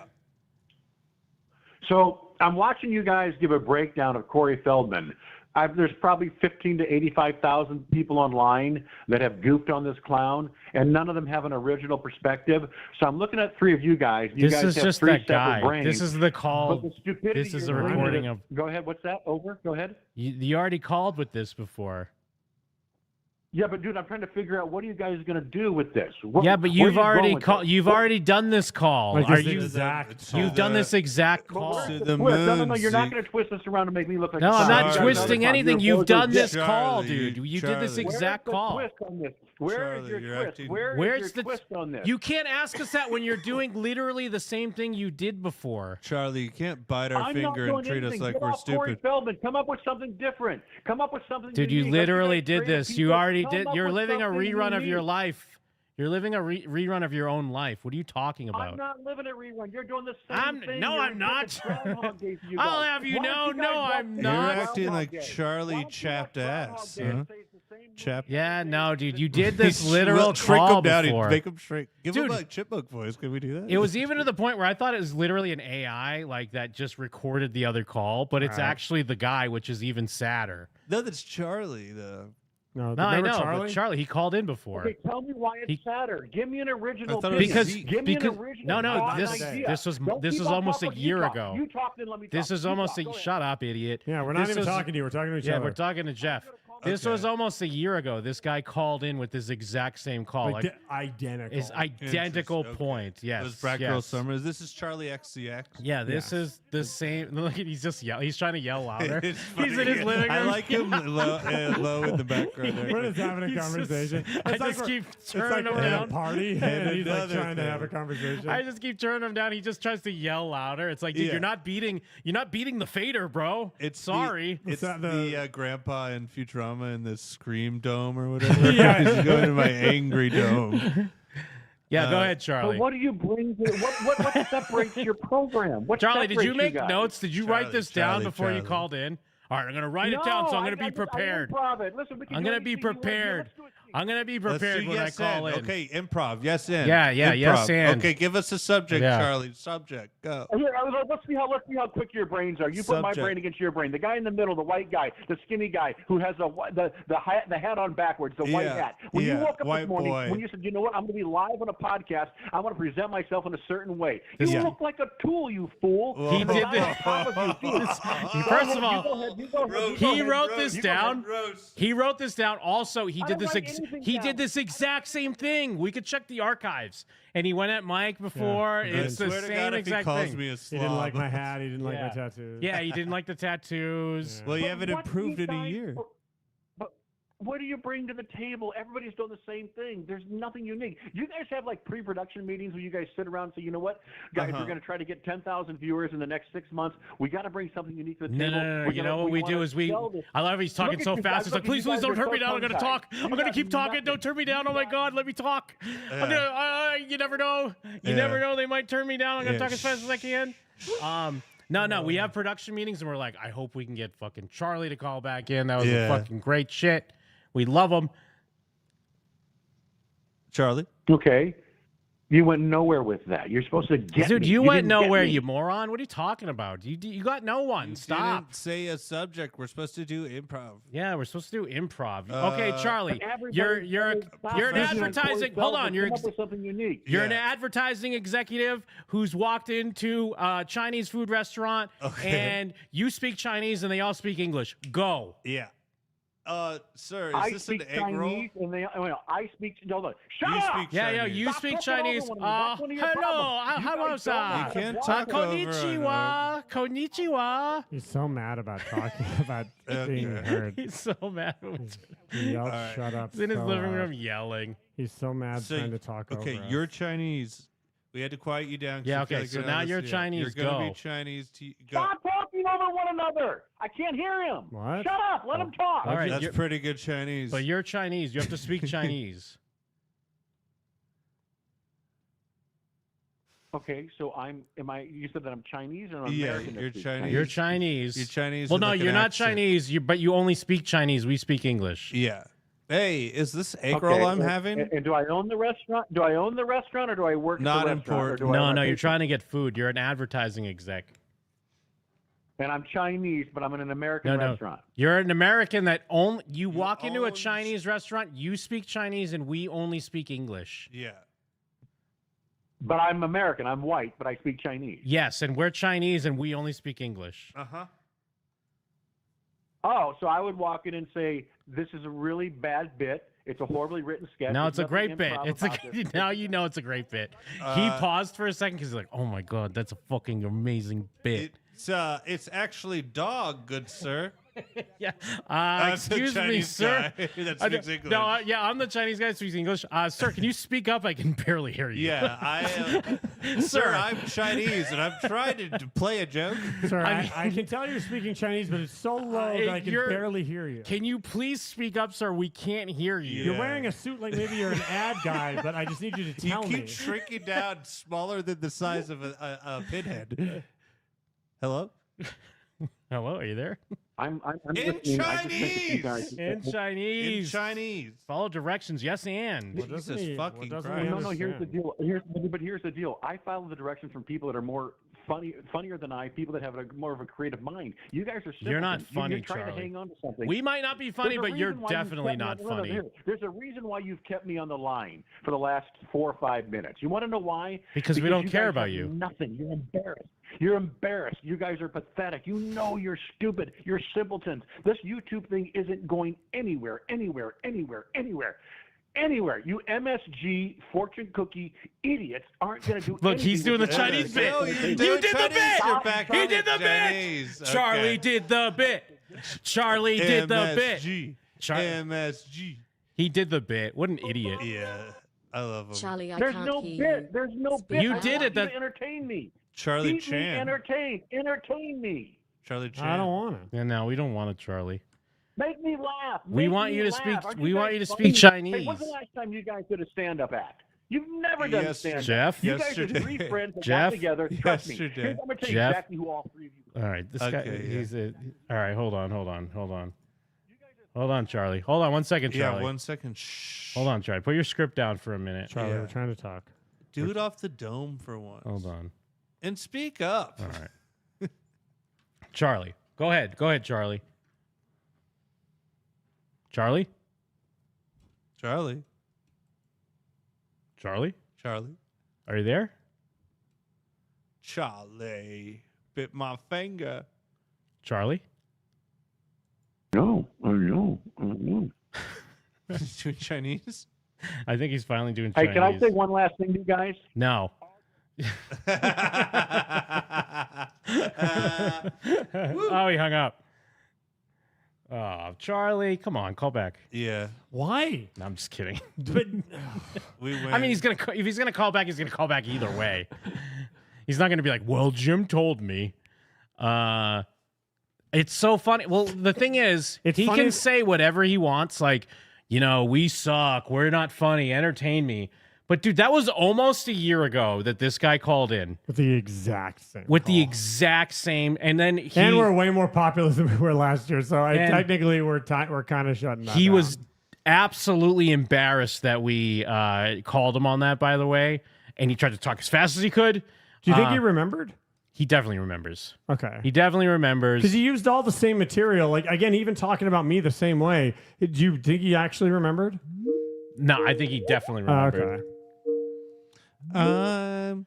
So I'm watching you guys give a breakdown of Corey Feldman. There's probably 15 to 85,000 people online that have goofed on this clown, and none of them have an original perspective. So I'm looking at 3 of you guys. You This guys is have just 3 that separate guy. brains. This is the call. But the stupidity This is you're a bringing recording to- of. Go ahead. What's that? Over. Go ahead. You already called with this before. Yeah, but dude, I'm trying to figure out what are you guys going to do with this? Yeah, but you've already called. You've already done this call. Like Are this you? exact You've done this exact call. No, you're not going to twist this around to make me look like. No, I'm not Charlie. twisting anything. You've done this Charlie, call, dude. You did this Charlie. exact call. Where's the twist on this? Where is your twist? Where Where's is the your twist on this? You can't ask us that when you're doing literally the same thing you did before. Charlie, you can't bite our I'm not finger doing and treat anything. us like Get we're off Corey stupid. Feldman. Come up with something different. Come up with something. Dude, you unique. Let's literally get did creative this. people. You already Come did. up You're with living a something rerun of your unique. life. You're living a rerun of your own life. What are you talking about? I'm not living a rerun. You're doing the same thing. No, You're I'm not. fucking Groundhog Day for you I'll guys. have you Why know, don't you no, guys I'm watch not. You're Groundhog acting like Day? Charlie chapped ass. Huh? Chapped. Yeah, no, dude, you did this He's literal shrink call him down. before. Make him shrink. Give him Dude. like chipmunk voice. Can we do that? It was even to the point where I thought it was literally an AI, like that just recorded the other call, but it's Right. actually the guy, which is even sadder. No, that's Charlie though. No, No, I remember know, Charlie? but Charlie, he called in before. Okay, tell me why it's sadder. Give me an original. I thought it was Because Zeke. Give me because an original. no, thought this and idea. this was Don't this keep was on almost a talking. You year talk. ago. You talk, then let me talk. This is You almost talk. a Go ahead. shut up, idiot. Yeah, we're not This even was- talking to you. We're talking to each Yeah, other. we're talking to Jeff. This Okay. was almost a year ago. This guy called in with this exact same call. Like Like, identical. it's identical Interesting. Okay. point. Yes. Those Frat Girl yes. Summers. This is Charlie XCX. Yeah, this is the same. Look, he's just yell. He's trying to yell louder. It's He's in his funny. living room. I like him low in the background. There. We're just having a He's just- conversation. I It's like just we're- keep it's like turning him we're at a down. party And and he's like another trying to have a thing. conversation. I just keep turning him down. He just tries to yell louder. It's like, dude, Yeah. you're not beating the fader, bro. It's sorry. It's that the grandpa in Futurama in the Scream Dome or whatever. Yeah. He's going to my angry dome. Yeah, go ahead, But Charlie. what do you bring to what separates your program? What Charlie, did separates you make guys? notes? Did you write Charlie, this down Charlie, before you Charlie. called in? All right, I'm gonna write it No, down, so I'm I- gonna be I prepared. improv it. Listen, we can I'm do gonna be anything you want to do. prepared. Let's do it. I'm gonna be Let's prepared do when yes I call and. in. Okay, improv. Yes and. Yeah, yeah, Improv. yes and. Okay, give us a subject, Yeah. Charlie. Subject. Go. Here, let's see how quick your brains are. You put my Subject. brain against your brain. The guy in the middle, the white guy, the skinny guy who has the hat on backwards, the white Yeah, hat. When you yeah, woke up white this morning, boy. when you said, you know what, I'm going to be live on a podcast. I want to present myself in a certain way. You Yeah. look like a tool, you fool. He And the did guy this- on top of you, dude. First of all, you go ahead. he wrote this You go ahead. down. He wrote this down. Also, he I did don't this. write anything He down. did this exact same thing. We could check the archives. And he went at Mike before. Yeah. It's I the swear to same God, if he exact calls thing. me a He slob. didn't like my hat. He didn't like Yeah. my tattoos. Yeah, he didn't like the tattoos. Well, you But haven't what do improved you in a guys- year. But what do you bring to the table? Everybody's doing the same thing. There's nothing unique. You guys have like pre-production meetings where you guys sit around and say, you know what, guys, we're going to try to get 10,000 viewers in the next 6 months. We got to bring something unique to the No, table. no. We're You gonna- know what we do wanna is we. sell this. I love he's talking Look at so you fast. guys. He's like, Look, you please, guys don't are turn me so down. I'm gonna tongue-tied. talk. You I'm gonna got keep talking. nothing. Don't turn me down. Oh my God, let me talk. I'm Yeah. gonna. You never know. You Yeah. never know. They might turn me down. I'm gonna Yeah. talk as fast as I can. No. We have production meetings, and we're like, I hope we can get fucking Charlie to call back in. That was Yeah. fucking great shit. We love him. Charlie. Okay. You went nowhere with that. You're supposed to get Dude, me. you went didn't get nowhere, me. you moron. What are you talking about? You got no one. Stop. Didn't say a subject. We're supposed to do improv. Yeah, we're supposed to do improv. Okay, Charlie, you're an Professional advertising. Corey Hold on, Feldman, you're come up with something unique. You're an advertising executive who's walked into a Chinese food restaurant and you speak Chinese and they all speak English. Go. Yeah. Sir, is I this speak an egg roll? Chinese, and I speak. Hold on. Shut You up! speak Yeah, Chinese. you Stop speak talking over Chinese. one of them. That's one of your Hello, problems. You hello, guys sir. don't You can't talk over Konnichiwa, konnichiwa. He's so mad about talking about being heard. He's so mad. He yelled, "Shut up!" He's in his so living hard. room yelling. He's so mad trying to talk over Okay, us. you're Chinese. We had to quiet you down. 'cause Yeah, you feel okay, like so you're now on you're this- Chinese, You're gonna go. be Chinese. Go. Stop talking over one another. I can't hear him. What? Shut up. Let him talk. All right, That's you're- pretty good Chinese. But you're Chinese. You have to speak Chinese. Okay, so am I? You said that I'm Chinese or I'm Yeah, American? that you're speaks Chinese. You're Chinese. You're Chinese. Well, with no, like an you're not accent. Chinese. But you only speak Chinese. We speak English. Yeah. Hey, is this egg Okay, roll I'm and- having? And do I own the restaurant? Do I own the restaurant or do I work Not at the restaurant? important. Or do I No, have you're to- trying to get food. You're an advertising exec. And I'm Chinese, but I'm in an American No. restaurant. You're an American that only you walk into a Chinese restaurant, you speak Chinese, and we only speak English. Yeah. But I'm American. I'm white, but I speak Chinese. Yes, and we're Chinese, and we only speak English. Uh-huh. Oh, so I would walk in and say, "This is a really bad bit. It's a horribly written sketch." Now There's it's a nothing great bit. improv It's about this." now you know it's a great bit. He paused for a second because he's like, "Oh my god, that's a fucking amazing bit." It's actually dog, good sir. Yeah. That's the Excuse me, Chinese sir. guy that I speaks don't- English. No, yeah, I'm the Chinese guy that speaks English. Sir, can you speak up? I can barely hear you. Yeah, Sir, I'm Chinese, and I'm trying to play a joke. Sir, I can tell you're speaking Chinese, but it's so low that I can barely hear you. Can you please speak up, sir? We can't hear you. You're wearing a suit like maybe you're an ad guy, but I just need you to tell You me. keep shrinking down smaller than the size of a pinhead. Hello? Hello, are you there? I'm in listening. I just think that you Chinese. guys- In Chinese. In Chinese. Follow directions. Yes, and. Jesus fucking Christ. No, here's the deal. Here's the deal. I follow the directions from people that are more funnier than I, people that have more of a creative mind. You guys are You're not simpletons. funny, You're trying Charlie. to hang on to something. We might not be funny, There's a but you're reason why you've definitely kept me not on- funny. here. There's a reason why you've kept me on the line for the last 4 or 5 minutes. You want to know why? Because we don't care guys about have you. Nothing. You're embarrassed. You're embarrassed. You guys are pathetic. You know you're stupid. You're simpletons. This YouTube thing isn't going anywhere. You MSG fortune cookie idiots aren't going to do Look, he's anything doing the with Chinese this. bit. You did the bit. He did the Chinese. bit. Charlie did the bit. Charlie did the bit. MSG. He did the bit. What an idiot. Yeah, I love him. Charlie, I There's can't no hear bit. you. There's no bit. You I did want it. you That to entertain me. Charlie Keep me Chan. entertained. Entertain me. Charlie Chan. I don't want to. Yeah, no, we don't want it, Charlie. Make me laugh. We Make want me you to laugh. speak- Aren't we want guys you to funny? speak Chinese. Hey, when's the last time you guys did a stand-up act? You've never done a stand-up. Jeff? You guys are Yesterday. three friends that Jeff? got together. Trust me. Yesterday. Here's, I'm going to tell you Jeff? exactly who all three of you All right, this Okay, guy, yeah. he's a. All right, hold on. Hold on, Charlie. Hold on 1 second, Charlie. Yeah, 1 second. Shh. Hold on, Charlie. Put your script down for a minute. Charlie, Yeah. we're trying to talk. Do it off the dome for once. Hold on. And speak up. All right. Charlie, go ahead. Go ahead, Charlie. Charlie? Charlie. Charlie? Are you there? Charlie bit my finger. Charlie? No, I know. Doing Chinese? I think he's finally doing Hey, Chinese. can I say one last thing to you guys? No. Oh, he hung up. Oh, Charlie, come on, call back. Yeah. Why? No, I'm just kidding. But We win. I mean, if he's gonna call back, he's gonna call back either way. He's not gonna be like, "Well, Jim told me." It's so funny. Well, the thing is, It's he funny- can say whatever he wants. Like, we suck. We're not funny. Entertain me. But dude, that was almost a year ago that this guy called in with the exact same. the exact same, and then And we're way more popular than we were last year, so And- technically we're kind of shutting that he down. was absolutely embarrassed that we called him on that, by the way. and he tried to talk as fast as he could. Do you think he remembered? He definitely remembers. Okay. He definitely remembers. Because he used all the same material. Like, again, even talking about me the same way. Do you think he actually remembered? No, I think he definitely remembered. Okay. I'm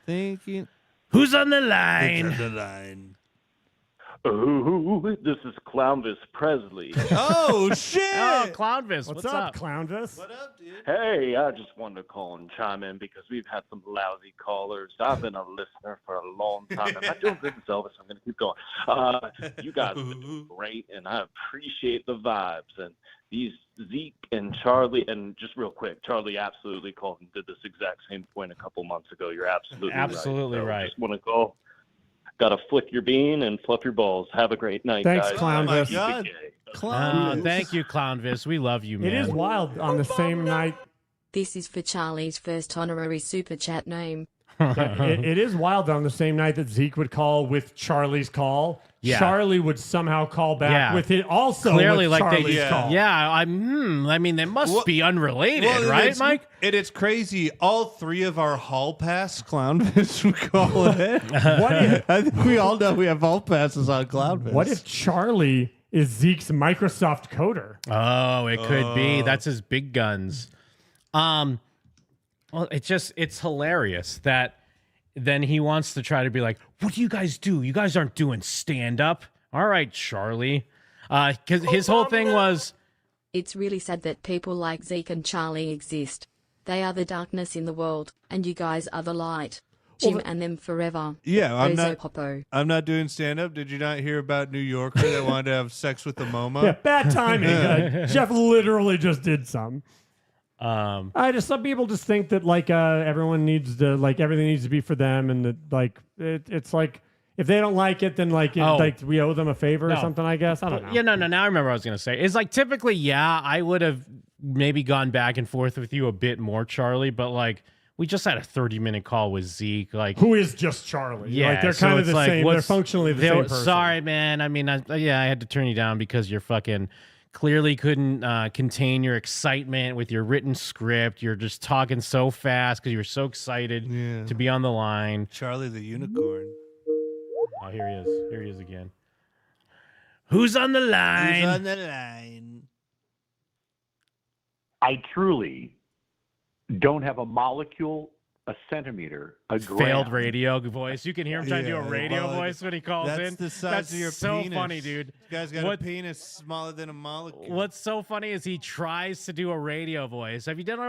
thinking. Who's on the line? Who's on the line? Ooh, this is Clownvis Presley. Oh, shit. Oh, Clownvis. What's up, up? Clownvis? What up, dude? Hey, I just wanted to call and chime in because we've had some lousy callers. I've been a listener for a long time. I'm not doing good, Elvis. I'm going to keep going. You guys have been doing great, and I appreciate the vibes. And these Zeke and Charlie, and just real quick, Charlie absolutely called and did this exact same point a couple months ago. You're absolutely right. right. Just want to go. Got to flick your bean and fluff your balls. Have a great night, Thanks, guys. Clownvis. Keep it gay. Thank you, Clownvis. We love you, man. It is wild on the same night. This is for Charlie's first honorary super chat name. It is wild on the same night that Zeke would call with Charlie's call. Yeah. Charlie would somehow call back with it also clearly with like Charlie's they call. Yeah, I mean they must be unrelated, Well, right, Mike? It's crazy. All three of our hall pass Clownvis would call it. What if, I think we all know we have hall passes on Clownvis. what if Charlie is Zeke's Microsoft coder? Oh, it could be. That's his big guns. Well, it's hilarious that then he wants to try to be like, what do you guys do? You guys aren't doing stand-up. All right, Charlie. Because his whole thing was... It's really sad that people like Zeke and Charlie exist. They are the darkness in the world, and you guys are the light. Jim and them forever. Yeah, I'm not doing stand-up. Did you not hear about New Yorker that wanted to have sex with the MoMA? Yeah, bad timing. Jeff literally just did some. Some people just think that everyone needs to everything needs to be for them, and that it's like if they don't like it, then we owe them a favor or something. I guess I don't know. Yeah, no. Now I remember what I was gonna say. It's like typically, I would have maybe gone back and forth with you a bit more, Charlie, but we just had a 30-minute call with Zeke, who is just Charlie. Yeah, they're kind of the same. They're functionally the same person. Sorry, man. I mean, I had to turn you down because you're fucking. Clearly couldn't contain your excitement with your written script. You're just talking so fast because you were so excited to be on the line. Charlie the unicorn. Oh, here he is. Here he is again. Who's on the line? Who's on the line? I truly don't have a molecule, a centimeter, a gram. Failed radio voice. You can hear him trying to do a radio voice when he calls in. That's the size of your so penis. Funny, dude. This guy's got a penis smaller than a molecule. What's so funny is he tries to do a radio voice. Have you done a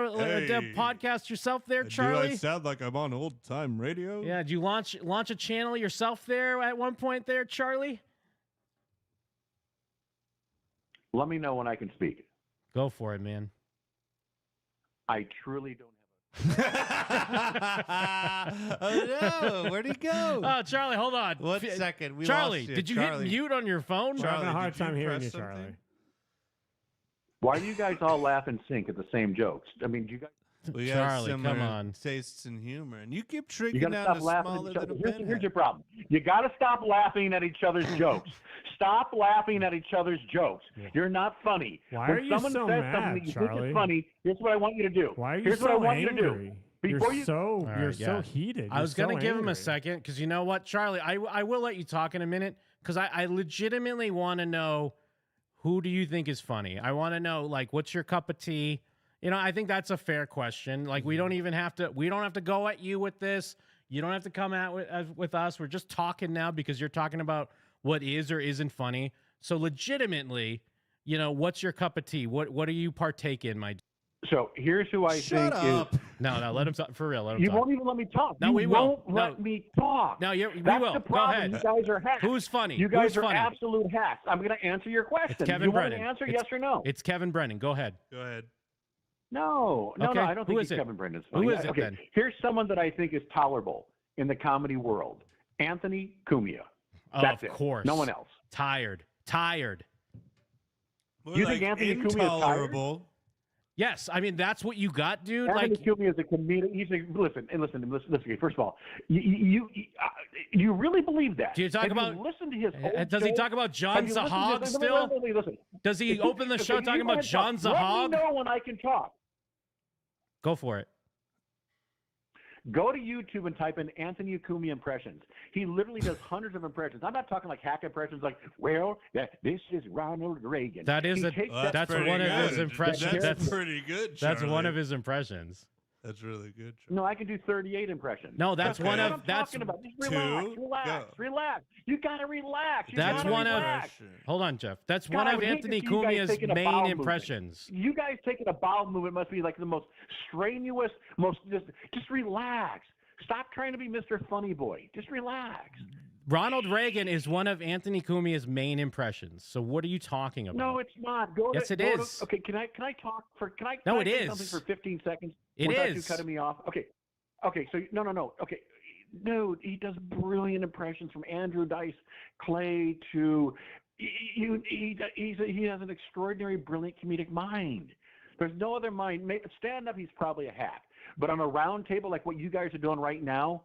podcast yourself there, Charlie? Do I sound like I'm on old-time radio? Yeah, did you launch a channel yourself there at one point there, Charlie? Let me know when I can speak. Go for it, man. I truly don't. Oh no! Where'd he go? Oh, Charlie, hold on. 1 second. Charlie, did you hit mute on your phone? We're having a hard time hearing you, Charlie. Why do you guys all laugh and sync at the same jokes? I mean, do you guys? We Charlie, have come on. Tastes and humor, and you keep You shrinking got to down stop to laughing smaller at each than other. a pinhead. Here's your problem. You got to stop laughing at each other's jokes. Stop laughing at each other's jokes. You're not funny. Why when are you someone so says mad, something that you Charlie? think is funny, here's what I want you to do. Why are you here's so what I want angry? you to do. Before you're so heated. I was going to give him a second because you know what, Charlie, I will let you talk in a minute because I legitimately want to know who do you think is funny. I want to know what's your cup of tea. I think that's a fair question. We don't have to go at you with this. You don't have to come out with us. We're just talking now because you're talking about what is or isn't funny. So legitimately, what's your cup of tea? What do you partake in, my? So here's who I Shut think up. is. No, let him talk for real. Let him You talk. won't even let me talk. No, you we will. won't let me talk. No, we That's will. the problem. Go ahead. You guys are hacks. Who's funny? You guys Who's are funny? absolute hacks. I'm going to answer your question. It's Kevin you Brennan. want to answer It's- yes or no? It's Kevin Brennan. Go ahead. Go ahead. No, Okay. I don't Who think is he's it? Kevin Brennan. Funny. Who is it okay. then? Here's someone that I think is tolerable in the comedy world. Anthony Cumia. Oh, That's of it. course. No one else. Tired. More You think Anthony Cumia is tired? intolerable. Yes, I mean that's what you got, dude. Anthony Cumia is a comedian. Listen. Okay, first of all, you really believe that? Do you talk Have about? You listen to his old does he shows? talk about John Have you listened to Zahog his- still? Listen. Does he open the Okay, show you talking go about ahead, John talk. Let Zahog? me know when I can talk. Go for it. Go to YouTube and type in Anthony Cumia impressions. He literally does hundreds of impressions. I'm not talking like hack impressions like, well, this is Ronald Reagan. That is that's one of his impressions. That's pretty good, That's one Charlie. of his impressions. That's really good. No, I can do 38 impressions. No, that's one of what I'm talking about. Just relax. You gotta relax. That's one relax. of. Hold on, Jeff. That's God, one I of would hate Anthony to see you guys Cumia's taking a main bowel impressions. movement. You guys taking a bowel movement must be like the most strenuous, most just relax. Stop trying to be Mr. Funny Boy. Just relax. Ronald Reagan is one of Anthony Cumia's main impressions. So what are you talking about? No, it's not. Yes, it is. Okay, can I talk for? Can I? No, can I it say is. something for 15 seconds. It without is. you cutting me off. Okay. So no. Okay, dude, he does brilliant impressions from Andrew Dice Clay to he has an extraordinary, brilliant comedic mind. There's no other mind. Stand up, he's probably a hack. But on a round table like what you guys are doing right now,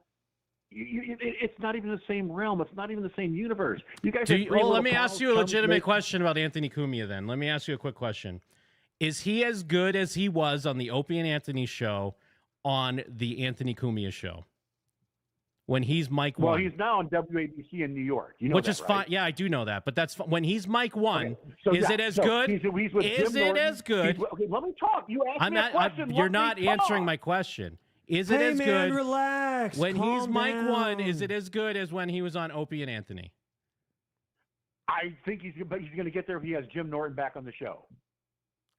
it's not even the same realm. It's not even the same universe. You guys. Let me ask you a legitimate question about Anthony Cumia. Then let me ask you a quick question: is he as good as he was on the Opie and Anthony show on the Anthony Cumia show when he's Mike One? Well, he's now on WABC in New York. You know which that, is right? fine. Yeah, I do know that. But that's when he's Mike One. Okay. So, is yeah, it as so good? He's with Is Jim it Norton. as good? Okay, let me talk. You asked me a question. You're Let not me answering talk. my question. Is it Hey, as man, good? relax. When he's Calm Mike One, down. is it as good as when he was on Opie and Anthony? I think he's going to get there if he has Jim Norton back on the show.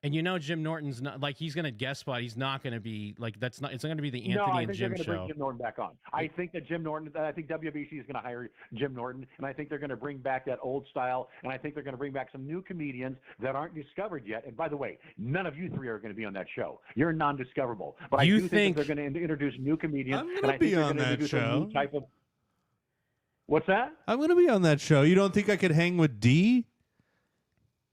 And you know Jim Norton's not like he's going to guest spot. He's not going to be like that's not. It's not going to be the Anthony No, I and think Jim they're going to show. bring Jim Norton back on. I think that I think WBC is going to hire Jim Norton, and I think they're going to bring back that old style, and I think they're going to bring back some new comedians that aren't discovered yet. And by the way, none of you three are going to be on that show. You're non-discoverable. But You I do think think- that they're going to introduce new comedians, I'm and gonna I think be they're on going to that introduce a show. new type of. What's that? I'm going to be on that show. You don't think I could hang with D?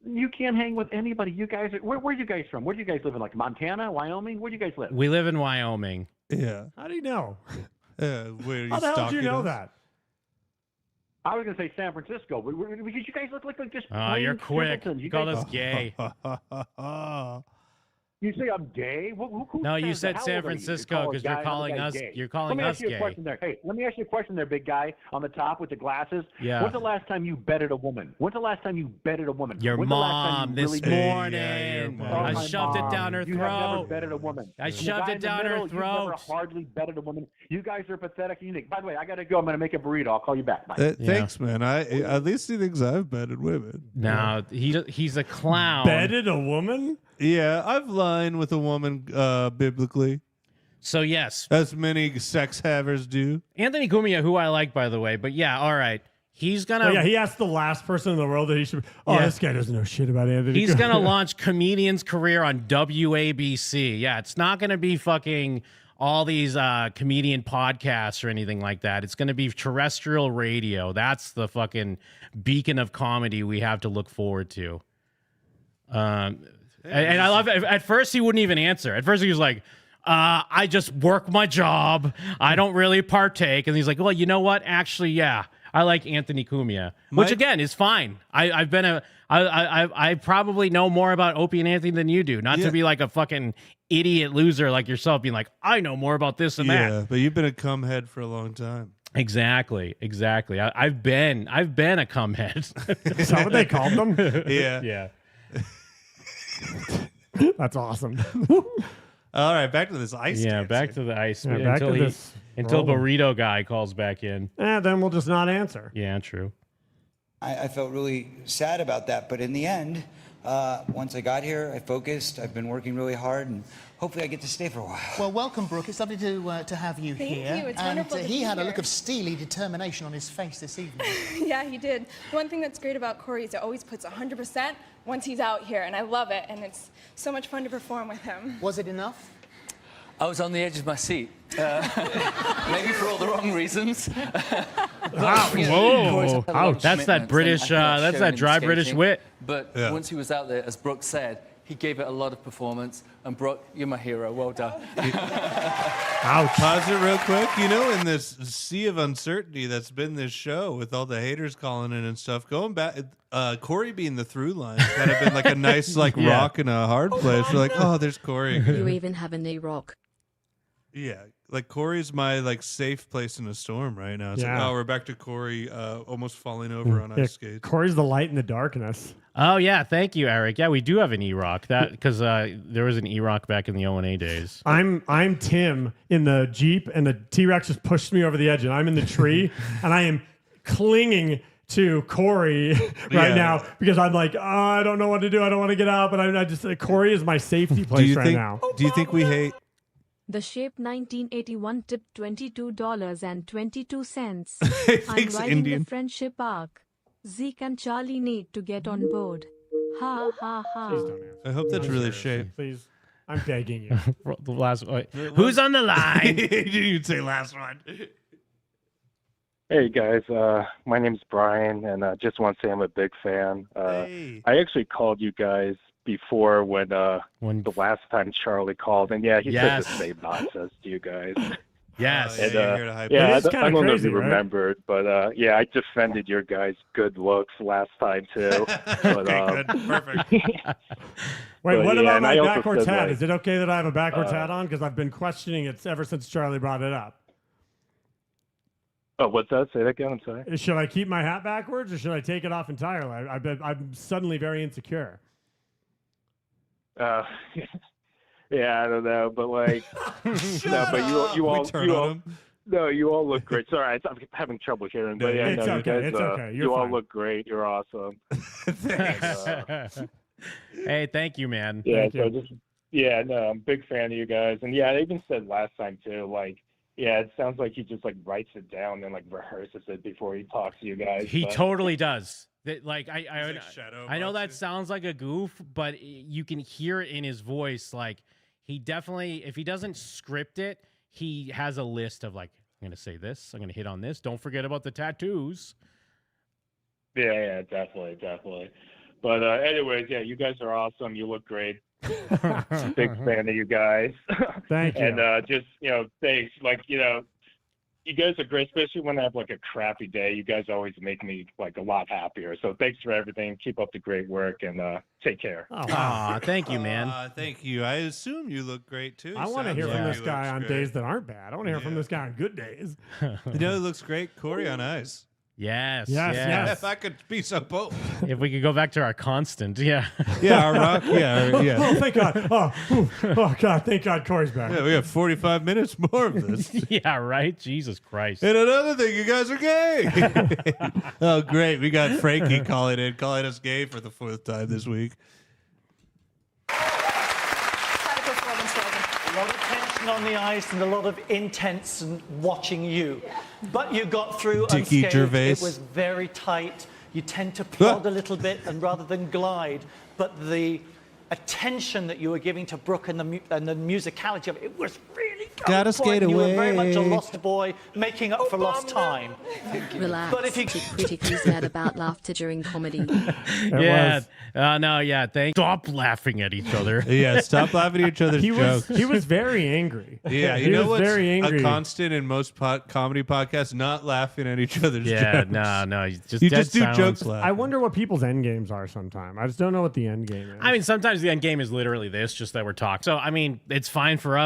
You can't hang with anybody. You guys, where are you guys from? Where do you guys live in? Like Montana, Wyoming? Where do you guys live? We live in Wyoming. Yeah. How do you know? Where you How the hell did you stalking know us? that? I was going to say San Francisco, but because you guys look like just. Oh, you're plain quick. simpletons. You call guys- us gay. You say I'm gay? Who No, you says said that? How San old are you? Francisco Call a because guy, you're another calling guy us. gay. You're calling Let me us ask you a gay. question there. Hey, let me ask you a question there, big guy on the top with the glasses. Yeah. When's the last time you betted a woman? When's the last time you betted a woman? Your When's the last time mom you this really morning. Oh, I my shoved it mom. down her You have never throat. betted a woman. I And the shoved guy it in the down her middle, You've never throat. hardly betted a woman. You guys are pathetic and unique. By the way, I got to go. I'm going to make a burrito. I'll call you back. Bye. Thanks, man. At least he thinks I've betted women. No, he's a clown. Bedded a woman? Yeah, I've lied with a woman biblically. So yes, as many sex havers do. Anthony Cumia, who I like, by the way, but yeah, all right. He's gonna. Oh, yeah, he asked the last person in the world that he should. Oh, Yeah. this guy doesn't know shit about Anthony. He's Cumia. gonna launch comedian's career on WABC. Yeah, it's not gonna be fucking all these comedian podcasts or anything like that. It's gonna be terrestrial radio. That's the fucking beacon of comedy we have to look forward to. And I love it. At first, he wouldn't even answer. At first, he was like, I just work my job. I don't really partake. And he's like, well, you know what? Actually, yeah, I like Anthony Cumia, which again is fine. I probably know more about Opie and Anthony than you do. Not to be like a fucking idiot loser like yourself, being like, I know more about this and that. Yeah, but you've been a cumhead for a long time. Exactly. I've been a cumhead. Is that what they called them? Yeah. Yeah. That's awesome. All right, back to this ice. Yeah, dancing. back to the ice. Yeah, back to this until rolling. Burrito guy calls back in. Then we'll just not answer. Yeah, true. I felt really sad about that, but in the end, once I got here, I focused. I've been working really hard, and hopefully I get to stay for a while. Well, welcome, Brooke. It's lovely to have you Thank here. you. It's and wonderful to he be had a here. look of steely determination on his face this evening. Yeah, he did. The one thing that's great about Corey is he always puts 100% once he's out here, and I love it, and it's so much fun to perform with him. Was it enough? I was on the edge of my seat. Maybe for all the wrong reasons. Whoa. That's that British, that's that dry British wit. But once he was out there, as Brooke said, he gave it a lot of performance. And Brooke, you're my hero. Well done. Ouch. Pause it real quick. You know, in this sea of uncertainty that's been this show with all the haters calling in and stuff, going back, Corey being the through line kind of been like a nice rock in a hard place. We're like, oh, there's Corey. You even have a knee rock. Yeah, like Corey's my like safe place in a storm right now. It's like, Yeah. oh, we're back to Corey almost falling over on Yeah, ice skates. Corey's the light in the darkness. Oh yeah, thank you, Eric. Yeah, we do have an E-Rock that because there was an E-Rock back in the O&A days. I'm Tim in the Jeep, and the T-Rex just pushed me over the edge, and I'm in the tree, and I am clinging to Corey right now because I'm like, oh, I don't know what to do. I don't want to get out, but I just Corey is my safety place right now. Do you think we hate? The Shape 1981 tipped $22.22. I'm Thanks, riding Indian. the friendship arc. Zeke and Charlie need to get on board. Ha ha ha. I hope that's really shape. Please, I'm begging you. The last one. Who's on the line? Did you say last one? Hey guys, my name's Brian, and just want to say I'm a big fan. I actually called you guys before when the last time Charlie called, and yeah, he said the same nonsense to you guys. Yes. And, you're here to hype yeah, It is I kinda don't know if crazy, you right? remembered, but yeah, I defended your guys' good looks last time too. But, Okay, good. Perfect. Wait, But, what yeah, about and my I also backwards said, hat? like, Is it okay that I have a backwards hat on? Because I've been questioning it ever since Charlie brought it up. oh, what's that? Say that again. I'm sorry. Should I keep my hat backwards or should I take it off entirely? I'm suddenly very insecure. Yeah, I don't know, but like, no, but you We all, turn you on all, him. no, you all look great. Sorry, I'm having trouble hearing, but yeah, It's no, okay, you guys, it's okay, you're you all fine. look great. You're awesome. Hey, thank you, man. Yeah, Thank so you. just yeah, no, I'm a big fan of you guys, and yeah, I even said last time too, like, yeah, it sounds like he just like writes it down and like rehearses it before he talks to you guys. He but- totally does. Like I like shadow I know that boxing. sounds like a goof, but you can hear it in his voice. Like he definitely, if he doesn't script it, he has a list of like, I'm gonna say this, I'm gonna hit on this. Don't forget about the tattoos. Yeah, definitely. But anyways, yeah, you guys are awesome. You look great. Big fan of you guys. Thank you. And just, thanks. Like, you guys are great, especially when I have like a crappy day. You guys always make me like a lot happier. So thanks for everything. Keep up the great work and take care. Aw, thank you, man. Thank you. I assume you look great too. I want to Sounds hear like from he this guy looks on great. days that aren't bad. I want to hear from this guy on good days. You know, it looks great. Corey on ice. Yes. If I could be so bold. If we could go back to our constant, yeah. Yeah, our rock. Yeah. Oh, thank God. Oh, God. Thank God Corey's back. Yeah, we have 45 minutes more of this. Yeah, right? Jesus Christ. And another thing, you guys are gay. Oh, great. We got Frankie calling us gay for the 4th time this week. A lot of tension on the ice and a lot of intense and watching you. But you got through Dickie unscathed. Gervais. It was very tight. You tend to plod a little bit and rather than glide. But the attention that you were giving to Brooke and the musicality of it, it was really Gotta on point. skate You were very much a away. lost boy making up for lost time. Relax. But if you Critically sad about laughter during comedy. Yeah. No, yeah. Stop laughing at each other. Yeah, stop laughing at each other's jokes. He was very angry. Yeah, He you know was what's very angry. a constant in most comedy podcasts? Not laughing at each other's Yeah, jokes. no. You just do jokes laughing. I wonder what people's end games are sometime. I just don't know what the end game is. I mean, sometimes the end game is literally this, just that we're talking. So, I mean, it's fine for us.